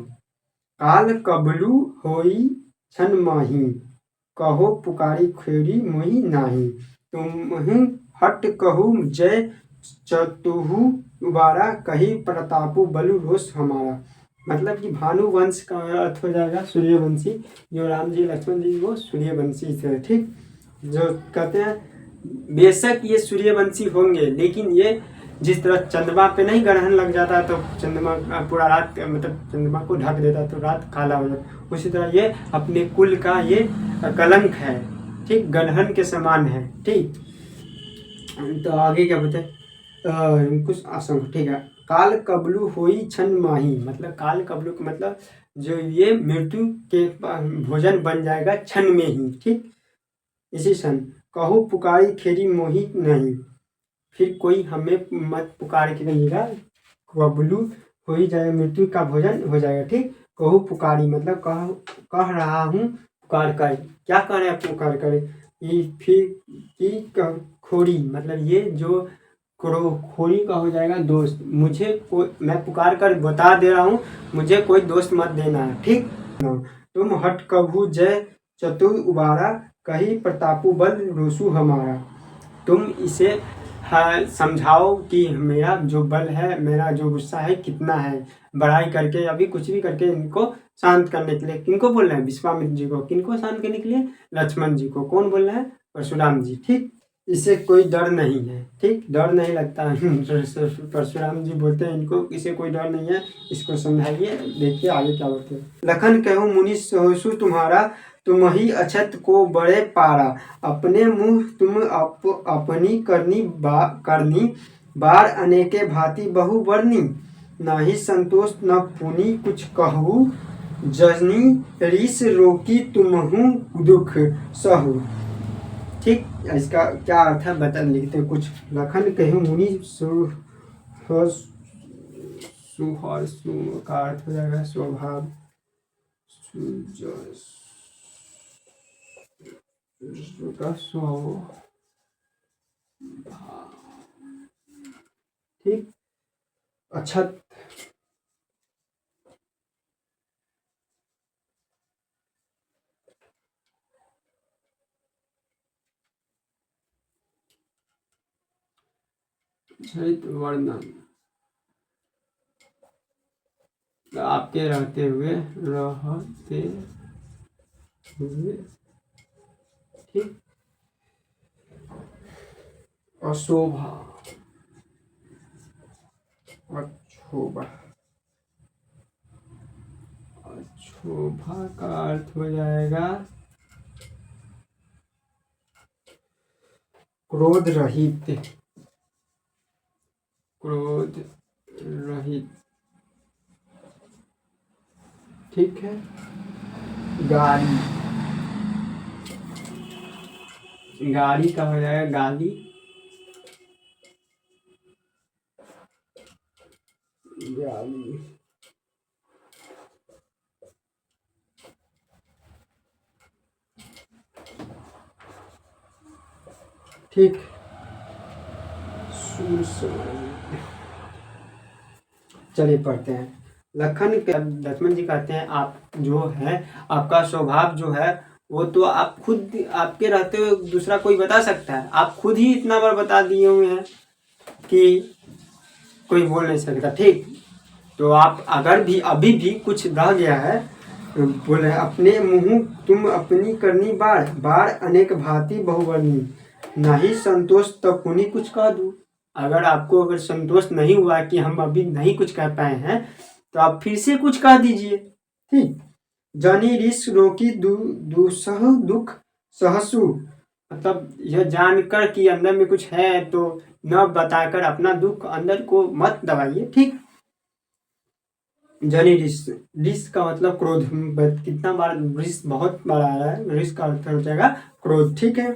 काल कबलू होई छन माही, कहो पुकारी खेरी मोही नाही। तुम हट कहू जय चतुहु उबारा, कही प्रतापु बलु रोष हमारा। मतलब कि भानुवंश का अर्थ हो जाएगा सूर्यवंशी। जो राम जी लक्ष्मण जी वो सूर्यवंशी से, ठीक। जो कहते हैं बेशक ये सूर्यवंशी होंगे, लेकिन ये जिस तरह चंद्रमा पे नहीं ग्रहण लग जाता तो चंद्रमा पूरा रात मतलब चंद्रमा को ढक देता तो रात काला हो जाता, उसी तरह ये अपने कुल का ये कलंक है, ठीक, ग्रहण के समान है, ठीक। तो आगे क्या बोलते हैं कुछ आसन, ठीक है। काल कबलू होई छन माही, मतलब काल कबलू का मतलब जो ये मृत्यु के भोजन बन जाएगा क्षण में ही, ठीक। इसी सन कहू पुकारी खेरी मोही नहीं, फिर कोई हमें मत पुकार के कहिएगा, कबलू हो ही जाएगा, मृत्यु का भोजन हो जाएगा, ठीक। कहू पुकारी मतलब कह रहा हूँ पुकार कर, क्या कह रहे हैं पुकार कर, फिर की खोरी मतलब ये जो खोरी का हो जाएगा दोस्त, मुझे कोई, मैं पुकार कर बता दे रहा हूँ मुझे कोई दोस्त मत देना है, ठीक। तुम हट कभू जय चतुर उबारा, कही प्रतापु बल रोसु हमारा, तुम इसे समझाओ कि मेरा जो बल है, मेरा जो गुस्सा है कितना है, बड़ाई करके अभी कुछ भी करके इनको शांत करने के लिए, किनको बोल रहे हैं, विश्वामित्र जी को, किनको शांत करने के लिए, लक्ष्मण जी को, कौन बोल रहे हैं, परशुराम जी, ठीक। इसे कोई डर नहीं है, ठीक, डर नहीं लगता परशुराम जी बोलते हैं इनको इसे कोई डर नहीं है, इसको समझाइए, देखिए आगे क्या बोलते हैं। लखन कहूँ मुनि सहसु तुम्हारा, तुम ही अछत को बड़े पारा, अपने मुँह तुम अपनी करनी बार अनेके भांति बहु वर्णी, नाही संतोष न पुनि कुछ कहू, जनी रीस रोकी तुमहु दुख सहु, ठीक। इसका क्या अर्थ है बता लिखते हैं कुछ। लखन कहूँ मुनि सुहर का अर्थ हो जाएगा स्वभाव, ठीक। अच्छा वर्णन आपके रहते हुए ठीक। अशोभा अक्षोभा, अक्षोभा का अर्थ हो जाएगा क्रोध रहित, क्रोध रहित, ठीक है। गाली, गाड़ी का हो जाएगा गाली, गाली, ठीक। चलिए पढ़ते हैं। लक्ष्मण जी कहते हैं आप जो है आपका स्वभाव जो है वो तो आप खुद आपके रहते हुए दूसरा कोई बता सकता है, आप खुद ही इतना बार बता दिए हुए हैं कि कोई बोल नहीं सकता, ठीक। तो आप अगर भी अभी भी कुछ रह गया है, बोले अपने मुँह तुम अपनी करनी बार बार अनेक भांति बहुवर्णी, नहीं संतोष तब पुनि कुछ कह दूँ। अगर आपको अगर संतोष नहीं हुआ कि हम अभी नहीं कुछ कह पाए हैं तो आप फिर से कुछ कह दीजिए, ठीक। जनी रिस रोकी दुसह दुख सहसु, मतलब यह जानकर कि अंदर में कुछ है तो न बताकर अपना दुख अंदर को मत दबाइए, ठीक। जनी रिस, रिस का मतलब क्रोध, कितना बार रिस बहुत बार आ रहा है, रिस का अर्थ हो जाएगा क्रोध, ठीक है।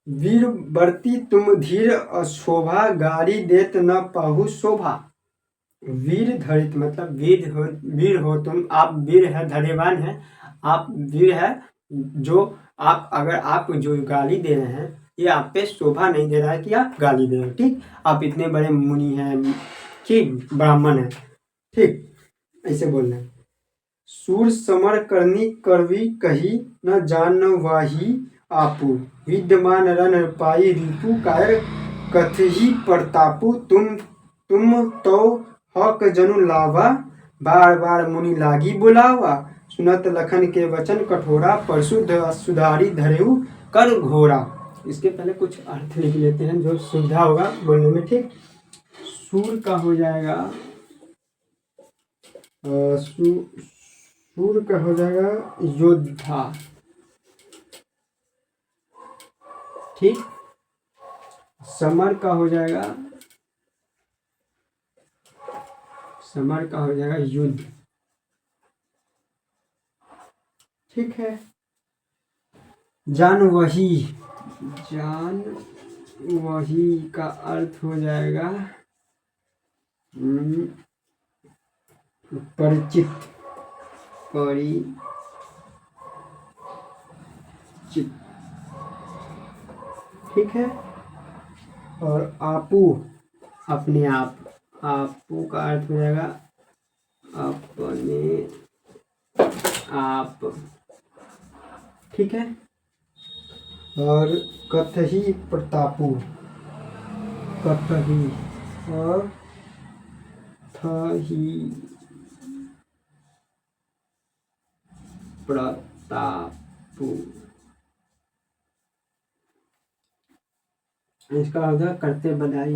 वीर बरती तुम धीर अशोभा, गाड़ी देत न पाहु शोभा, वीर धरित मतलब वीर हो तुम, आप वीर है, धैर्यवान है, आप वीर है, जो आप अगर आप जो गाली दे रहे हैं ये आप पे शोभा नहीं दे रहा है कि आप गाली दे रहे हैं, ठीक। आप इतने बड़े मुनि हैं, ठीक, ब्राह्मण है, ठीक, ऐसे बोलना है। सूर समर करनी करवी कही, न जान न वाही आपू, विद्यमान रन पाई रिपु कायर, कथही प्रतापु तुम तो हक जनु लावा, बार बार मुनि लागी बुलावा, सुनत लखन के वचन कठोरा, परशु सुधारी धरेऊ कर घोरा। इसके पहले कुछ अर्थ लिख लेते हैं जो सुविधा होगा बोलने में, ठीक। सूर का हो जाएगा सूर का हो जाएगा योद्धा, ठीक। समर का हो जाएगा युद्ध, ठीक है। जान वही का अर्थ हो जाएगा परिचित, ठीक है। और आपू, अपने आप, आपू का अर्थ हो जाएगा अपने आप, ठीक है। और कथही प्रतापू, कथही और थही प्रतापू, इसका होगा करते बधाई,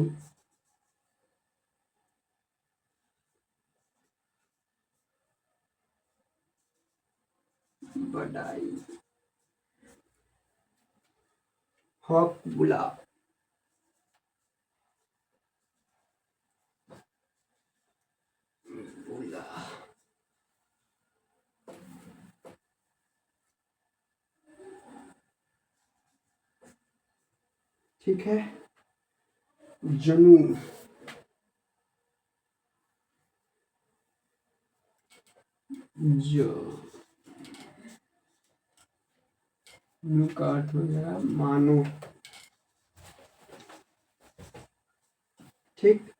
बधाई। हक बुला, ठीक है। जनु, जनु का अर्थ हो जाएगा मानो, ठीक।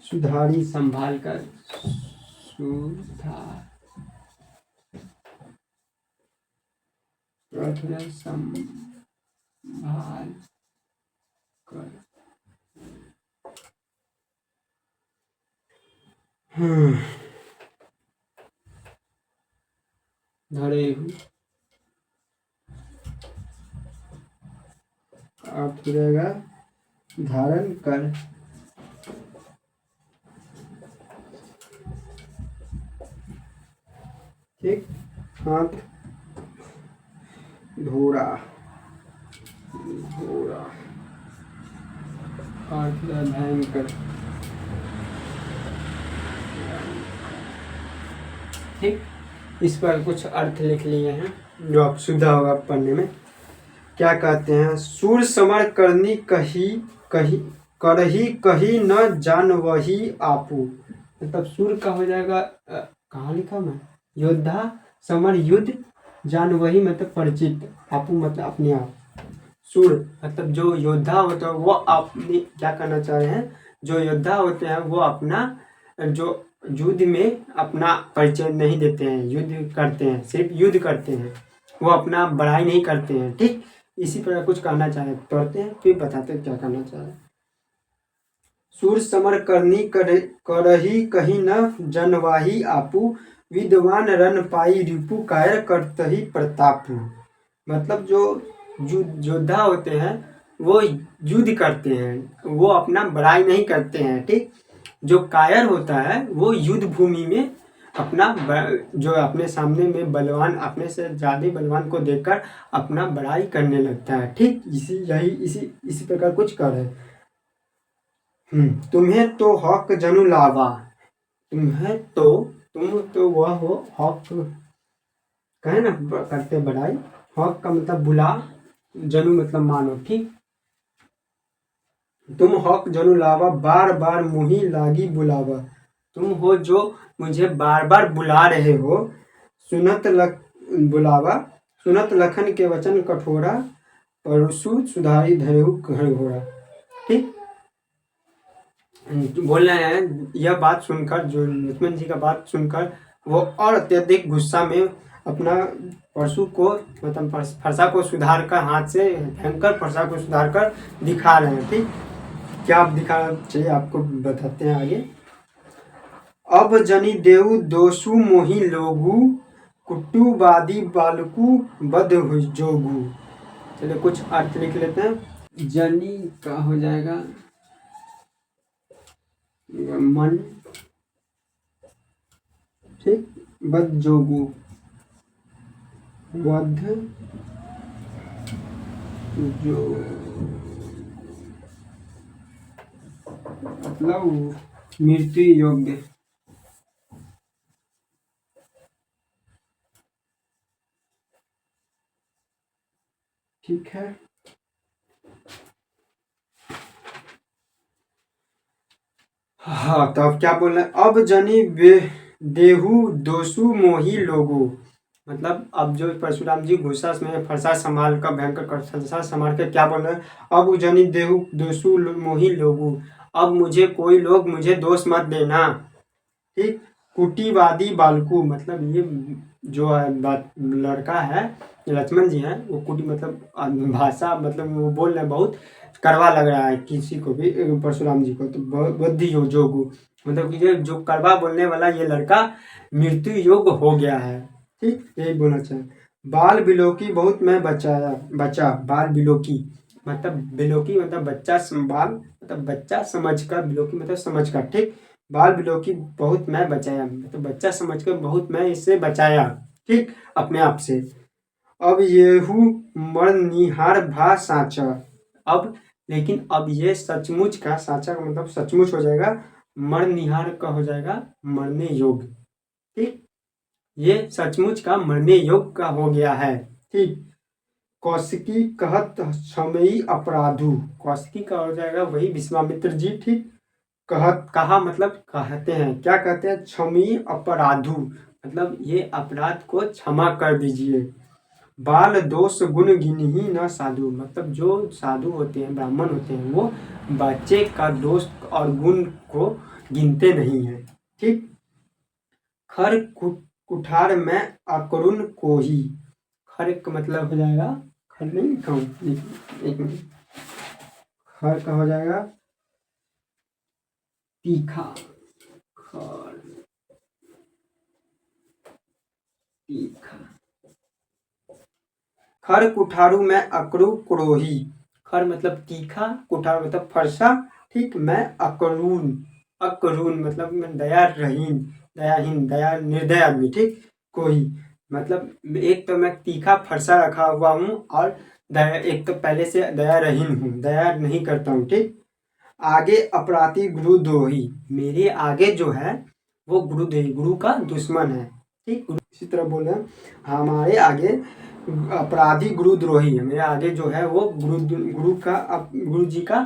सुधारी, संभाल कर, सुधार, संभाल कर, धरेहु अर्थ हो जाएगा धारण कर, ठीक। हाथ धोरा, अर्थ भयंकर, ठीक। इस पर कुछ अर्थ लिख लिए हैं जो आप सुविधा होगा पढ़ने में। क्या कहते हैं? सूर समर करनी करही न जानवही आपू, मतलब सूर का हो जाएगा कहाँ लिखा मैं, योद्धा, समर युद्ध, जानवही मतलब परिचित, आपू मतलब अपने आप। सूर मतलब जो योद्धा होता है वो अपने, क्या करना चाह रहे हैं, जो योद्धा होते हैं वो अपना जो युद्ध में अपना परिचय नहीं देते हैं, युद्ध करते हैं, सिर्फ युद्ध करते हैं, वो अपना बड़ाई नहीं करते हैं, ठीक। इसी प्रकार कुछ कहना चाहे पढ़ते हैं फिर बताते हैं क्या करना चाह रहे हैं। सूर समर करनी करही कहीं न जनवाही आपू, विद्वान रन पाई रिपु कायर करतही प्रतापू, मतलब जो योद्धा होते हैं वो युद्ध करते हैं, वो अपना बड़ाई नहीं करते हैं, ठीक। जो कायर होता है वो युद्ध भूमि में अपना जो अपने सामने में बलवान, अपने से ज़्यादा बलवान को देखकर अपना बड़ाई करने लगता है, ठीक। इसी प्रकार कुछ कर है। तुम्हें तो हक जनु लावा, तुम्हें तो, तुम तो वह हो, हक कहे ना करते बड़ाई, हक का मतलब बुला, जनु मतलब मानो, ठीक। तुम हक जनु लावा, बार बार मुही लागी बुलावा, तुम हो जो मुझे बार बार बुला रहे हो, बुलावा, सुनत लखन के वचन कठोरा, परशु सुधारी धरेहु घर घोड़ा, ठीक। बोल रहे हैं यह बात सुनकर, जो लक्ष्मण जी का बात सुनकर वो और अत्यधिक गुस्सा में अपना परशु को, मतलब फरसा को सुधार कर, हाथ से भयंकर फरसा को सुधार कर दिखा रहे हैं, ठीक। क्या आप दिखाना चाहिए आपको बताते हैं आगे। अब जनि देऊ दोषु मोहि लोगु, कुटुवादी बालकु बद जोगु। चलिए कुछ अर्थ लिख लेते हैं। जनि का हो जाएगा मन, ठीक, बद जोगु, वध जो मतलब मृत्यु योग्य। ठीक है, हाँ, तो अब क्या बोल रहे हैं, अब जनि देहु दोषु मोही लोगो, मतलब अब जो परशुराम जी गुस्सा में फरसा संभाल कर भयंकर फरसा संभाल कर क्या बोल रहे हैं, अब जनि देहु दोषु मोही लोगु, अब मुझे कोई लोग मुझे दोष मत देना, ठीक। कुटीवादी बालकू, मतलब ये जो लड़का है लक्ष्मण जी हैं, वो कुटी मतलब भाषा, मतलब वो बोल रहे हैं बहुत कड़वा लग रहा है किसी को भी, परशुराम जी को, तो बुद्धि जोगु, मतलब कि ये जो कड़वा बोलने वाला ये लड़का मृत्यु योग्य हो गया है, ठीक, यही बोलना चाहिए। बाल बिलोकी बहुत मैं बचा, बाल बिलोकी मतलब बिलोकी मतलब बच्चा, बाल मतलब बच्चा समझ कर, बिलोकी मतलब समझ कर, ठीक। बाल बिलोकी बहुत मैं बचाया, मतलब बच्चा समझ कर बहुत मैं इससे बचाया, ठीक, अपने आप से। अब येहू मरनिहार भा साचा, अब लेकिन अब ये सचमुच का, साचा का मतलब सचमुच हो जाएगा, मरनिहार का हो जाएगा मरने योग्य, ठीक, ये सचमुच का मरने योग्य का हो गया है, ठीक। कौशिकी कहत क्षमई अपराधु, कौशिकी का हो जाएगा वही विश्वामित्र जी, ठीक। कहत, कहा मतलब कहते हैं, क्या कहते हैं, क्षमी अपराधु, मतलब ये अपराध को क्षमा कर दीजिए। बाल दोष गुण गिनहि न साधु, मतलब जो साधु होते हैं, ब्राह्मण होते हैं, वो बच्चे का दोष और गुण को गिनते नहीं है, ठीक। खर कुठार में अकरुण कोही, खर का मतलब हो जाएगा, खर नहीं कहूँ, एक मिनट, खर का हो जाएगा तीखा, खर तीखा, खर कुठारू में अकरू क्रोही, खर मतलब तीखा, कुठार मतलब फरसा, ठीक, मैं अकरून, अकरून मतलब मैं दया रहीन, दयाहीन, दया निर्दय आदमी, ठीक। कोही मतलब एक तो मैं तीखा फरसा रखा हुआ हूँ, और दया, एक तो पहले से दया रहीन हूँ, दया नहीं करता हूँ, ठीक। आगे अपराधी गुरुद्रोही, मेरे आगे जो है वो गुरुद्रोही, गुरु का दुश्मन है, ठीक। इसी तरह बोले हमारे आगे अपराधी गुरुद्रोही है, मेरे आगे जो है वो गुरु जी का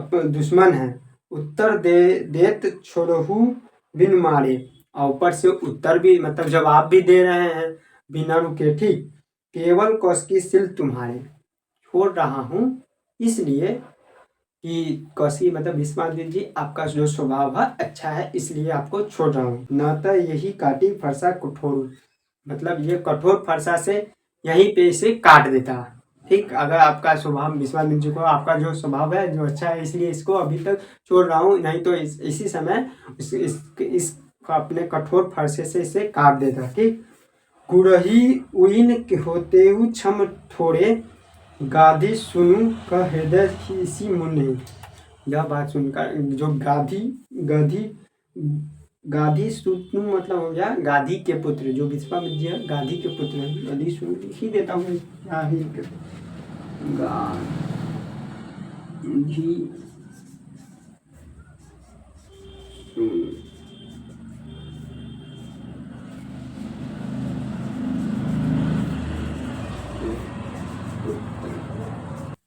दुश्मन है। उत्तर देत छोड़हु बिन मारे, और ऊपर से उत्तर भी मतलब जवाब भी दे रहे हैं बिना रुके, ठीक। केवल कौशिकी शील तुम्हारे, छोड़ रहा हूँ इसलिए कि कौशिकी मतलब विश्वामित्र जी आपका जो स्वभाव है अच्छा है, इसलिए आपको छोड़ रहा हूँ। न तो यही काटी फरसा कठोर, मतलब ये कठोर फरसा से यहीं पे इसे काट देता, ठीक। अगर आपका स्वभाव विश्वामित्र जी को आपका जो स्वभाव है जो अच्छा है, इसलिए इसको अभी तक छोड़ रहा हूँ, नहीं तो इसी समय इस अपने कठोर फरसे से इसे काट देता, ठीक। गुरही उइन होते क्षम थोड़े, गाधी सुनु का हृदय इसी मुनि, यह बात सुनकर जो गाधी गाधी सुनु मतलब हो गया गाधी के पुत्र, जो विश्वामित्र जी है गाधी के पुत्र हैं, गाधी सुनु लिख ही देता हूँ, गाधी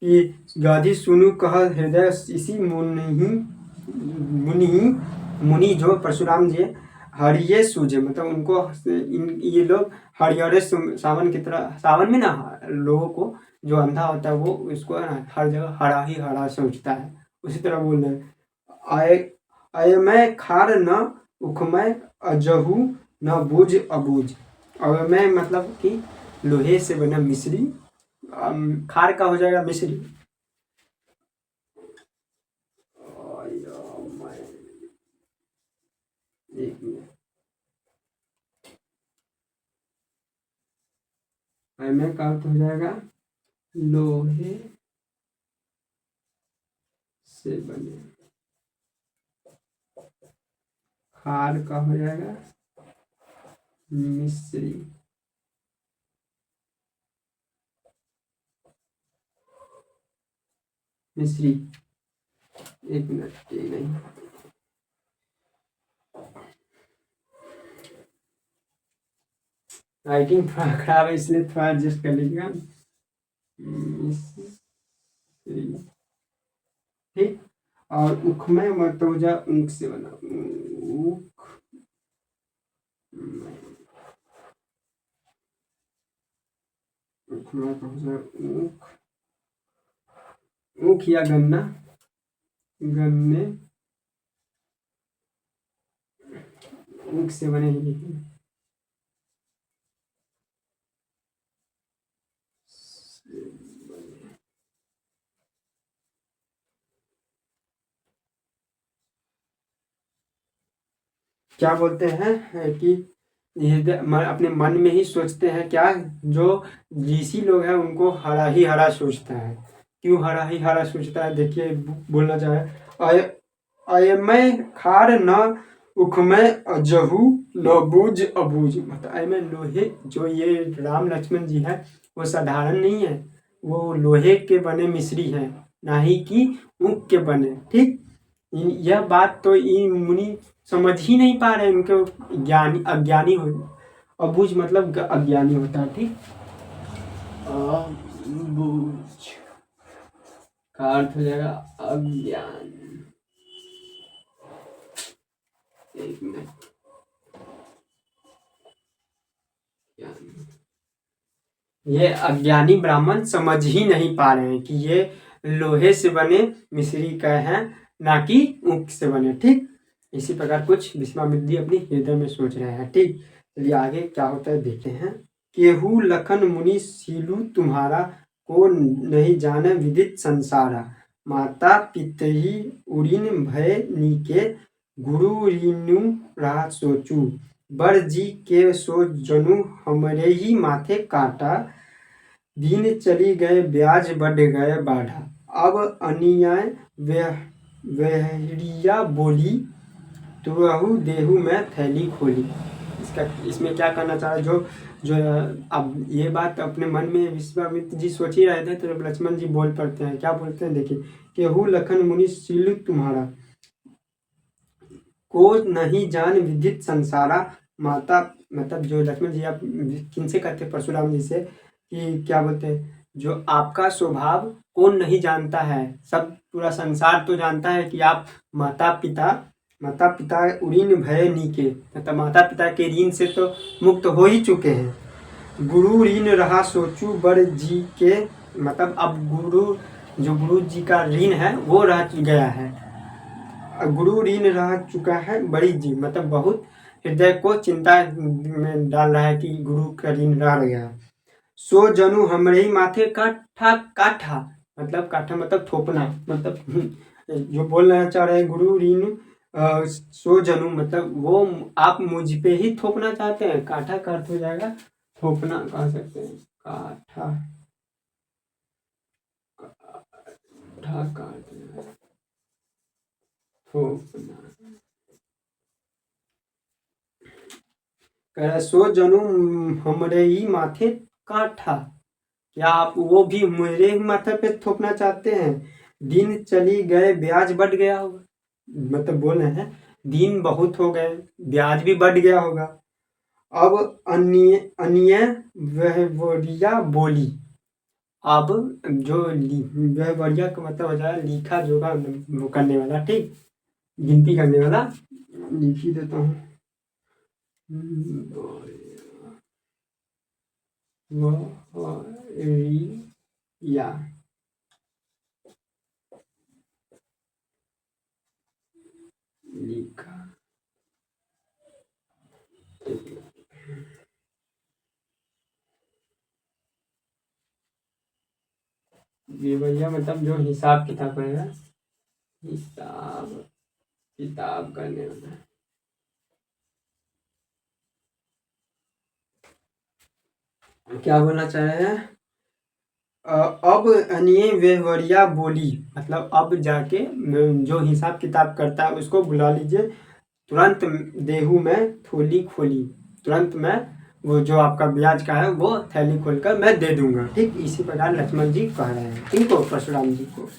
कि गाधी सुनु कह हृदय इसी मुनि जो परशुराम जी हरिये सूझे, मतलब उनको ये लोग हरिहरे सावन की तरह, सावन में ना लोगों को जो अंधा होता है वो इसको हर जगह हरा ही हरा सोचता है, उसी तरह बोल रहे हैं। अयमय खार न उखमय अजहू न बुझ अबूझ, अयमय मतलब कि लोहे से बना मिश्री, खार का हो जाएगा मिश्री, एक मिनट, में का अर्थ हो जाएगा लोहे से बने। खार का हो जाएगा मिश्री। मिश्री, एक मिनट, ये नहीं, राइटिंग थोड़ा खराब है इसलिए थोड़ा एडजस्ट कर लीजिएगा। मिश्री, ठीक। और उखमय मतौजा ऊख से बना। ऊख, उखमय का हो जाएगा ऊख। ऊख या गन्ना, गन्ने, ऊख से बने ही लिखे। क्या बोलते हैं कि अपने मन में ही सोचते हैं क्या, जो ऋषि लोग हैं उनको हरा ही हरा सोचता है। क्यों हरा ही हरा सोचता है, देखिए बोलना चाहे, अय अयमय खार न उखमय अजहू न बूझ अबूझ। मतलब अयमय लोहे, जो ये राम लक्ष्मण जी है वो साधारण नहीं है, वो लोहे के बने मिश्री है, ना ही कि ऊख के बने। ठीक, यह बात तो इन मुनि समझ ही नहीं पा रहे, उनके ज्ञानी अज्ञानी हो। अबूझ मतलब अज्ञानी होता है। ठीक, अबूझ का अर्थ हो जाएगा अज्ञान। एक मिनट, ये अज्ञानी ब्राह्मण समझ ही नहीं पा रहे हैं कि ये लोहे से बने मिश्री का है, ना कि ऊख से बने। ठीक, इसी प्रकार कुछ विश्वामित्र जी अपनी हृदय में सोच रहे हैं। ठीक, चलिए आगे क्या होता है देखते हैं। केहू लखन मुनि सीलू तुम्हारा, को नहीं जाने विदित संसारा। माता पितहि उरिन भय नीके, गुरु रीनु रहा सोचू। बर जी के सो जनु हमरे ही माथे काटा। दिन चली गए ब्याज बढ़ गए बाढ़ा। अब अनियाय वहरिया बोली, तुरहु देहु में थैली खोली। इसमें क्या करना चाह रहा है, जो जो अब ये बात अपने मन में विश्वामित्र जी सोच ही रहे थे, तो लक्ष्मण जी बोल पड़ते हैं। क्या बोलते हैं देखिए, केहू लखन मुनि सीलु तुम्हारा, को नहीं जान विदित संसारा। माता, मतलब जो लक्ष्मण जी आप किनसे कहते हैं, परशुराम जी से, कि क्या बोलते हैं, जो आपका स्वभाव कौन नहीं जानता है, सब पूरा संसार तो जानता है कि आप माता पिता उरीन भय नीके, मतलब माता पिता के ऋण से तो मुक्त हो ही चुके हैं। गुरु ऋण रहा सोचू बर जी के, मतलब अब गुरु जी का ऋण है वो रह गया है। गुरु ऋण रह चुका है बड़ी जी, मतलब बहुत हृदय को चिंता में डाल रहा है कि गुरु का ऋण रह गया। सो जनु हमरे ही माथे काठा काठा, मतलब काठा मतलब थोपना, मतलब जो बोलना चाह रहे हैं गुरु ऋण सो जनु, मतलब वो आप मुझ पे ही थोपना चाहते हैं। काठा का अर्थ हो जाएगा थोपना, कह सकते हैं काठा, काठा का अर्थ थोपना। कह रहा सो जनु हमरे ही माथे काठा, क्या आप वो भी मेरे ही माथे पे थोपना चाहते हैं। दिन चली गए ब्याज बढ़ गया होगा, मतलब बोल रहे हैं दिन बहुत हो गए, ब्याज भी बढ़ गया होगा। अब अन्य अन्य वहवरिया बोली, अब जो वहवरिया का मतलब हो जाए लिखा जोखा करने वाला, ठीक, गिनती करने वाला, लिख ही देता हूँ। वहरिया, लिखा, बेवरिया मतलब जो हिसाब किताब करेगा, हिसाब किताब करने वाला। क्या बोलना चाह रहे हैं? अब अनिये वेवरिया बोली, मतलब अब जाके जो हिसाब किताब करता है उसको बुला लीजिए। तुरंत देहू में थोली खोली, तुरंत मैं वो जो आपका ब्याज का है वो थैली खोलकर मैं दे दूंगा। ठीक, इसी प्रकार लक्ष्मण जी कह रहे हैं किनको? परशुराम जी को।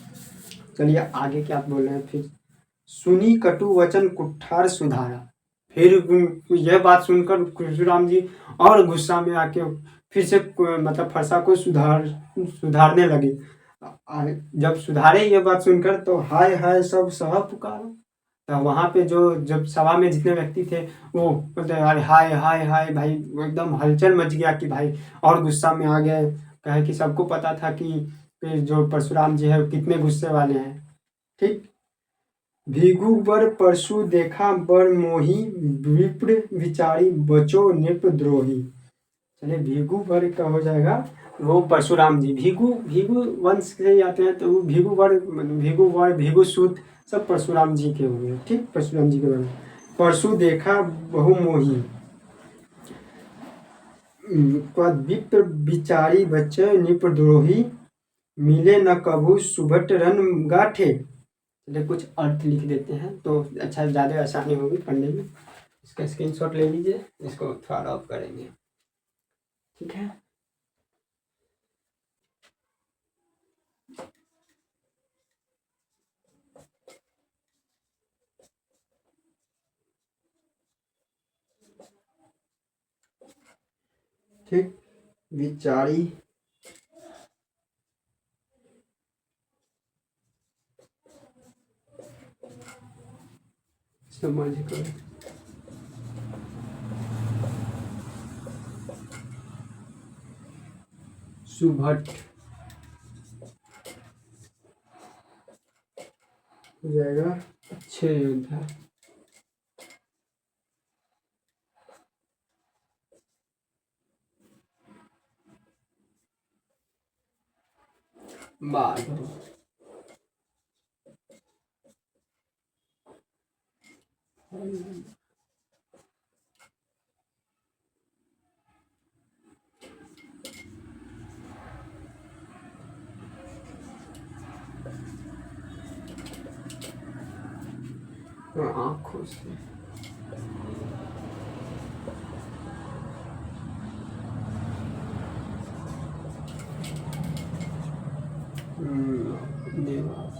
चलिए आगे क्या बोल रहे हैं फिर। सुनी कटु वचन कुठार सुधारा। फिर यह बात सुनकर परशुराम जी और गुस्सा में आके फिर से मतलब फरसा को सुधारने लगे। जब सुधारे ये बात सुनकर तो हाय हाय सब सह पुकारा। तो वहां पे जो जब सभा में जितने व्यक्ति थे वो बोलते अरे हाय हाय हाय भाई, वो एकदम हलचल मच गया कि भाई, और गुस्सा में आ गए। कहे कि सबको पता था कि जो परशुराम जी है वो कितने गुस्से वाले हैं। ठीक। भीगु बर परशु देखा बर मोही, विप्र विचारी बचो नृप द्रोही। चलिए भीगु बर का हो जाएगा वो परशुराम जी। भीगु भीगु वंश से ही आते हैं तो वो भीगु वर भीगु सूत सब परशुराम जी के हो गए। ठीक, परशुराम जी के बारे में। परशु देखा बहु मोही, विप्र विचारी बच्चे निप द्रोही, मिले न कभू सुभट रन गाठे। चलिए कुछ अर्थ लिख देते हैं तो अच्छा ज़्यादा आसानी होगी पढ़ने में। इसका स्क्रीनशॉट ले लीजिए, इसको थोड़ा ऑफ करेंगे। ठीक है। ठीक, विचारी समझ कर सुभट हो जाएगा अच्छे योद्धा। बाद आंखों से देवा।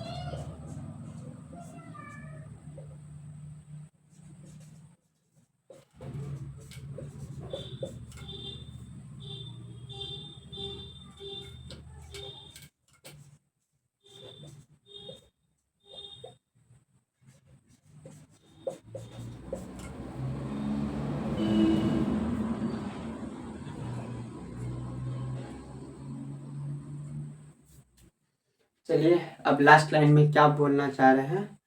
चलिए अब लास्ट लाइन में क्या बोलना चाह रहे हैं,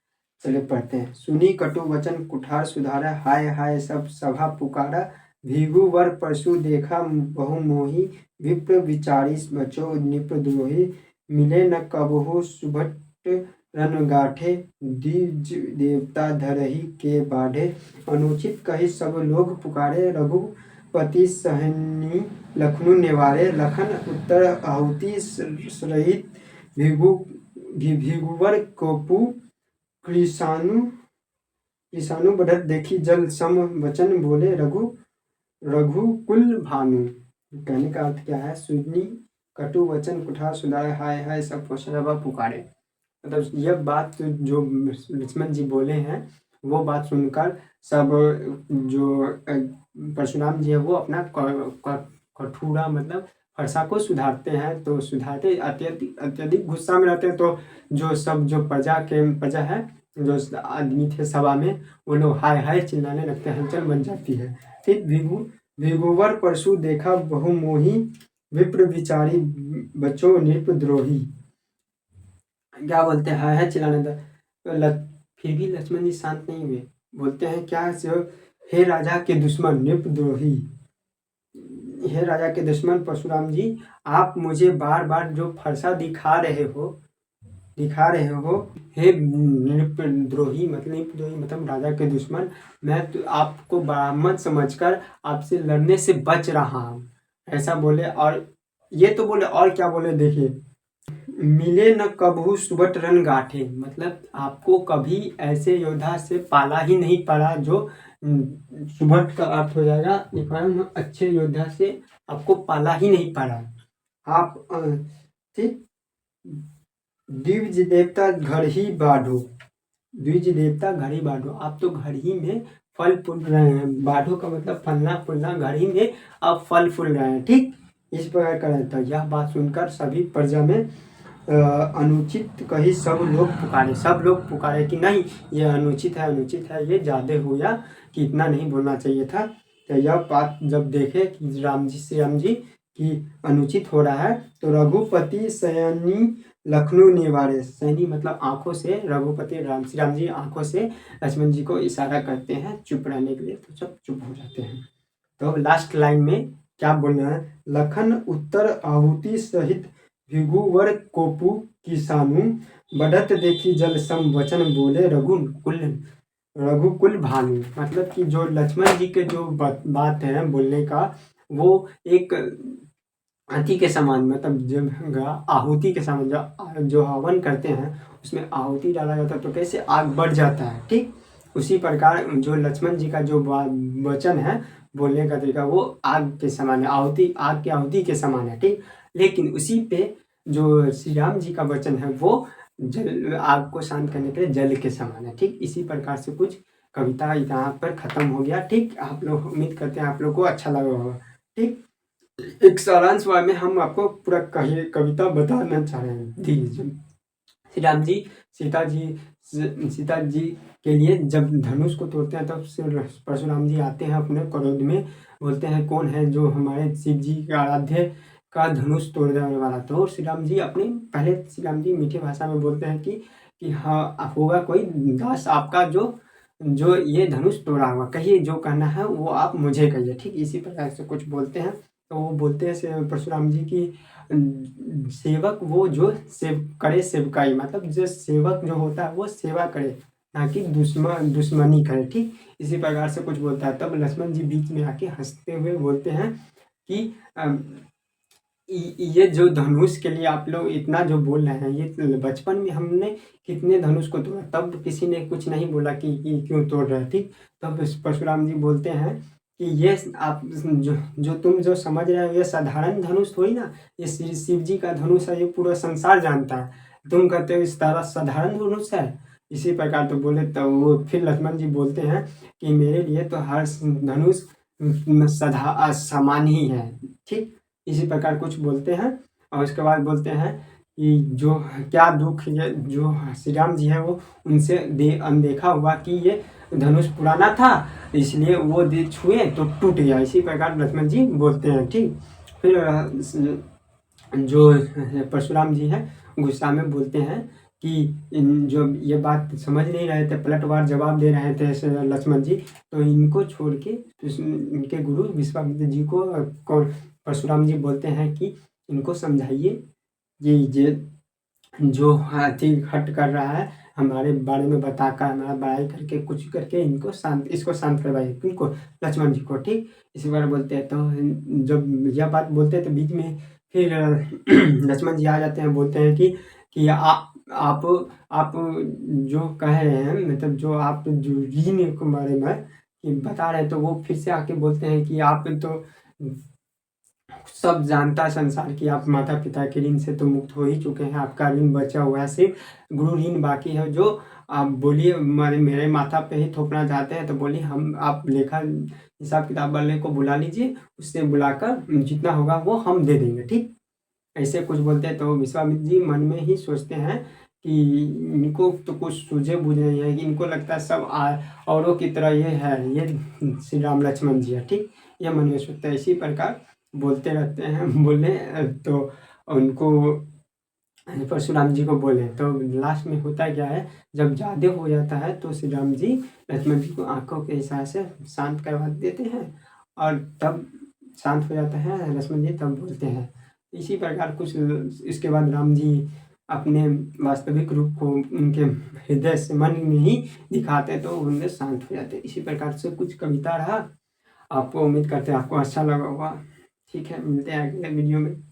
चलिए पढ़ते हैं। सुनी कटु वचन कुठार सुधारा, हाय हाय सब सभा पुकारा, भीगु वर परशु देखा बहु मोही, विप्र विचारी बचो निप द्रोही, मिले न कबहु सुभट रन गाठे, द्विज देवता धरही के बाढ़े, अनुचित कही सब लोग पुकारे, रघुपति सहनी लखनऊ निवारे, लखन उत्तर आहुति सहित भिगुवर कोपु, कृषाणु कृषाणु बढ़त देखी जल सम वचन बोले, रघुकुल भानु। कहने का अर्थ क्या है? सुनी कटु वचन कुठार सुधारे, हाय हाय सब पुकारे। मतलब यह बात जो लक्ष्मण जी बोले हैं वो बात सुनकर सब जो परशुराम जी है वो अपना कठोरा मतलब फरसा को सुधारते हैं। तो सुधारते अत्यधिक गुस्सा में रहते हैं। तो जो सब जो प्रजा है, जो आदमी थे सभा में, वो लोग हाय हाय चिल्लाने लगते हैं, हलचल बन जाती है। फिर भिगुवर परशु देखा बहु मोही, विप्र विचारी बचो नृप द्रोही। क्या बोलते हैं? हाय हाय चिल्लाने तो फिर भी लक्ष्मण जी शांत नहीं हुए। बोलते हैं क्या? जो हे राजा के दुश्मन नृप द्रोही, हे राजा के दुश्मन परशुराम जी, आप मुझे बार बार जो फरसा दिखा रहे हो, हे नृपद्रोही मतलब राजा के दुश्मन, मैं तो आपको ब्राह्मण समझकर आपसे लड़ने से बच रहा हूँ। ऐसा बोले। और ये तो बोले, और क्या बोले देखिए, मिले न कबहू सुबट रन गाठे, मतलब आपको कभी ऐसे योद्धा से पाला ही नहीं पड़ा जो सुबट का अर्थ हो जाएगा एक बार अच्छे योद्धा से आपको पाला ही नहीं पड़ा। आप ठीक, द्विज देवता घर ही बाढ़ो, द्विज देवता घर ही बाढ़ो, आप तो घर ही में फल फूल रहे हैं। बाढ़ो का मतलब फलना फूलना, घर ही में आप फल फूल रहे हैं। ठीक, इस प्रकार का रहता है। यह बात सुनकर सभी प्रजा में अनुचित कही सब लोग पुकारे, सब लोग पुकारे कि नहीं ये अनुचित है, अनुचित है, ये ज़्यादा हो गया, कि इतना नहीं बोलना चाहिए था। तो यह बात जब देखे कि राम जी, श्री राम जी की अनुचित हो रहा है, तो रघुपति सयानी लखनऊ निवारे, सैनी मतलब आंखों से, रघुपति राम श्री राम जी आंखों से लक्ष्मण जी को इशारा करते हैं चुप रहने के लिए, तो सब चुप हो जाते हैं। तो लास्ट लाइन में क्या बोलना है, लखन उत्तर आहुति सहित भिगुवर कोपु किसानु, बढ़त देखी जल सम वचन बोले रघुकुल भानु, मतलब कि जो लक्ष्मण जी के जो बात है बोलने का, वो एक हाथी के समान, मतलब जब आहुति के समान, जो हवन करते हैं उसमें आहुति डाला जाता है तो कैसे आग बढ़ जाता है। ठीक, उसी प्रकार जो लक्ष्मण जी का जो वचन है बोलने का तरीका, वो आग के समान है, आहुति, आग की आहुति के समान है। ठीक, लेकिन उसी पे जो श्री राम जी का वचन है वो जल, आग को शांत करने के लिए जल के समान है। ठीक, इसी प्रकार से कुछ कविता यहाँ पर खत्म हो गया। ठीक, आप लोग, उम्मीद करते हैं आप लोग को अच्छा लगा होगा। ठीक, एक सारांश में हम आपको पूरा कविता बताना चाह रहे हैं। धीरे, श्री राम जी सीता जी के लिए जब धनुष को तोड़ते हैं तब परशुराम जी आते हैं अपने क्रोध में, बोलते हैं कौन है जो हमारे शिव जी के आराध्य का धनुष तोड़ देने वाला। तो श्री राम जी अपने, पहले श्री राम जी मीठी भाषा में बोलते हैं कि हाँ होगा कोई दास आपका जो ये धनुष तोड़ा होगा, कहिए जो कहना है वो आप मुझे कहिए। ठीक, इसी प्रकार से कुछ बोलते हैं। तो वो बोलते हैं परशुराम जी की सेवक वो जो करे सेवकाई, मतलब जो सेवक जो होता है वो सेवा करे, ना कि दुश्मनी करे। ठीक, इसी प्रकार से कुछ बोलता है। तब लक्ष्मण जी बीच में आके हंसते हुए बोलते हैं कि ये जो धनुष के लिए आप लोग इतना जो बोल रहे हैं, ये बचपन में हमने कितने धनुष को तोड़ा, तब किसी ने कुछ नहीं बोला कि क्यों तोड़ रहे हैं। ठीक, तब परशुराम जी बोलते हैं कि ये आप जो तुम जो समझ रहे हो ये साधारण धनुष थोड़ी ना, ये शिव जी का धनुष है, ये पूरा संसार जानता है, तुम कहते हो इस तरह साधारण धनुष है। इसी प्रकार तो बोले, तो वो फिर लक्ष्मण जी बोलते हैं कि मेरे लिए तो हर धनुष समान ही है। ठीक, इसी प्रकार कुछ बोलते हैं। और उसके बाद बोलते हैं कि जो क्या दुख, ये जो श्री राम जी है वो उनसे अनदेखा हुआ कि ये धनुष पुराना था, इसलिए वो छुए तो टूट गया। इसी प्रकार लक्ष्मण जी बोलते हैं। ठीक, फिर जो परशुराम जी हैं गुस्सा में बोलते हैं कि जो ये बात समझ नहीं रहे थे, पलटवार जवाब दे रहे थे लक्ष्मण जी, तो इनको छोड़ के इनके गुरु विश्वामित्र जी को परशुराम जी बोलते हैं कि इनको समझाइए कि जो हाथी हट कर रहा है हमारे बारे में बताकर, हमारा बड़ाई करके कुछ करके इसको शांत करवाइए, किनको, लक्ष्मण जी को। ठीक, इसी बार बोलते हैं। तो जब यह बात बोलते हैं तो बीच में फिर लक्ष्मण जी आ जाते हैं, बोलते हैं कि आप जो कह रहे हैं, मतलब जो आप जो ऋण के बारे में कि बता रहे हैं, तो वो फिर से आके बोलते हैं कि आप तो सब जानता है संसार की आप माता पिता के ऋण से तो मुक्त हो ही चुके हैं, आपका ऋण बचा हुआ है, सिर्फ गुरु ऋण बाकी है, जो आप बोलिए मेरे माथा पे ही थोपना चाहते हैं तो बोलिए, हम आप लेखा हिसाब किताब वाले को बुला लीजिए, उससे बुलाकर जितना होगा वो हम दे देंगे। ठीक, ऐसे कुछ बोलते हैं। तो विश्वामित्र जी मन में ही सोचते हैं कि इनको तो कुछ सूझे बूझ नहीं है, कि इनको लगता है सब औरों की तरह ये है, ये श्री राम लक्ष्मण जी है। ठीक, ये मन में सोचते हैं। इसी प्रकार बोलते रहते हैं, बोले तो उनको परशुराम जी को बोले, तो लास्ट में होता क्या है, जब ज़्यादा हो जाता है तो श्री राम जी लक्ष्मण जी को आंखों के इशारे से शांत करवा देते हैं, और तब शांत हो जाता है लक्ष्मण जी, तब बोलते हैं। इसी प्रकार कुछ इसके बाद राम जी अपने वास्तविक रूप को उनके हृदय से, मन में ही दिखाते तो उनसे शांत हो जाते। इसी प्रकार से कुछ कविता रहा। आपको, उम्मीद करते हैं आपको अच्छा लगा होगा। ठीक है, मिलते हैं अगले वीडियो में।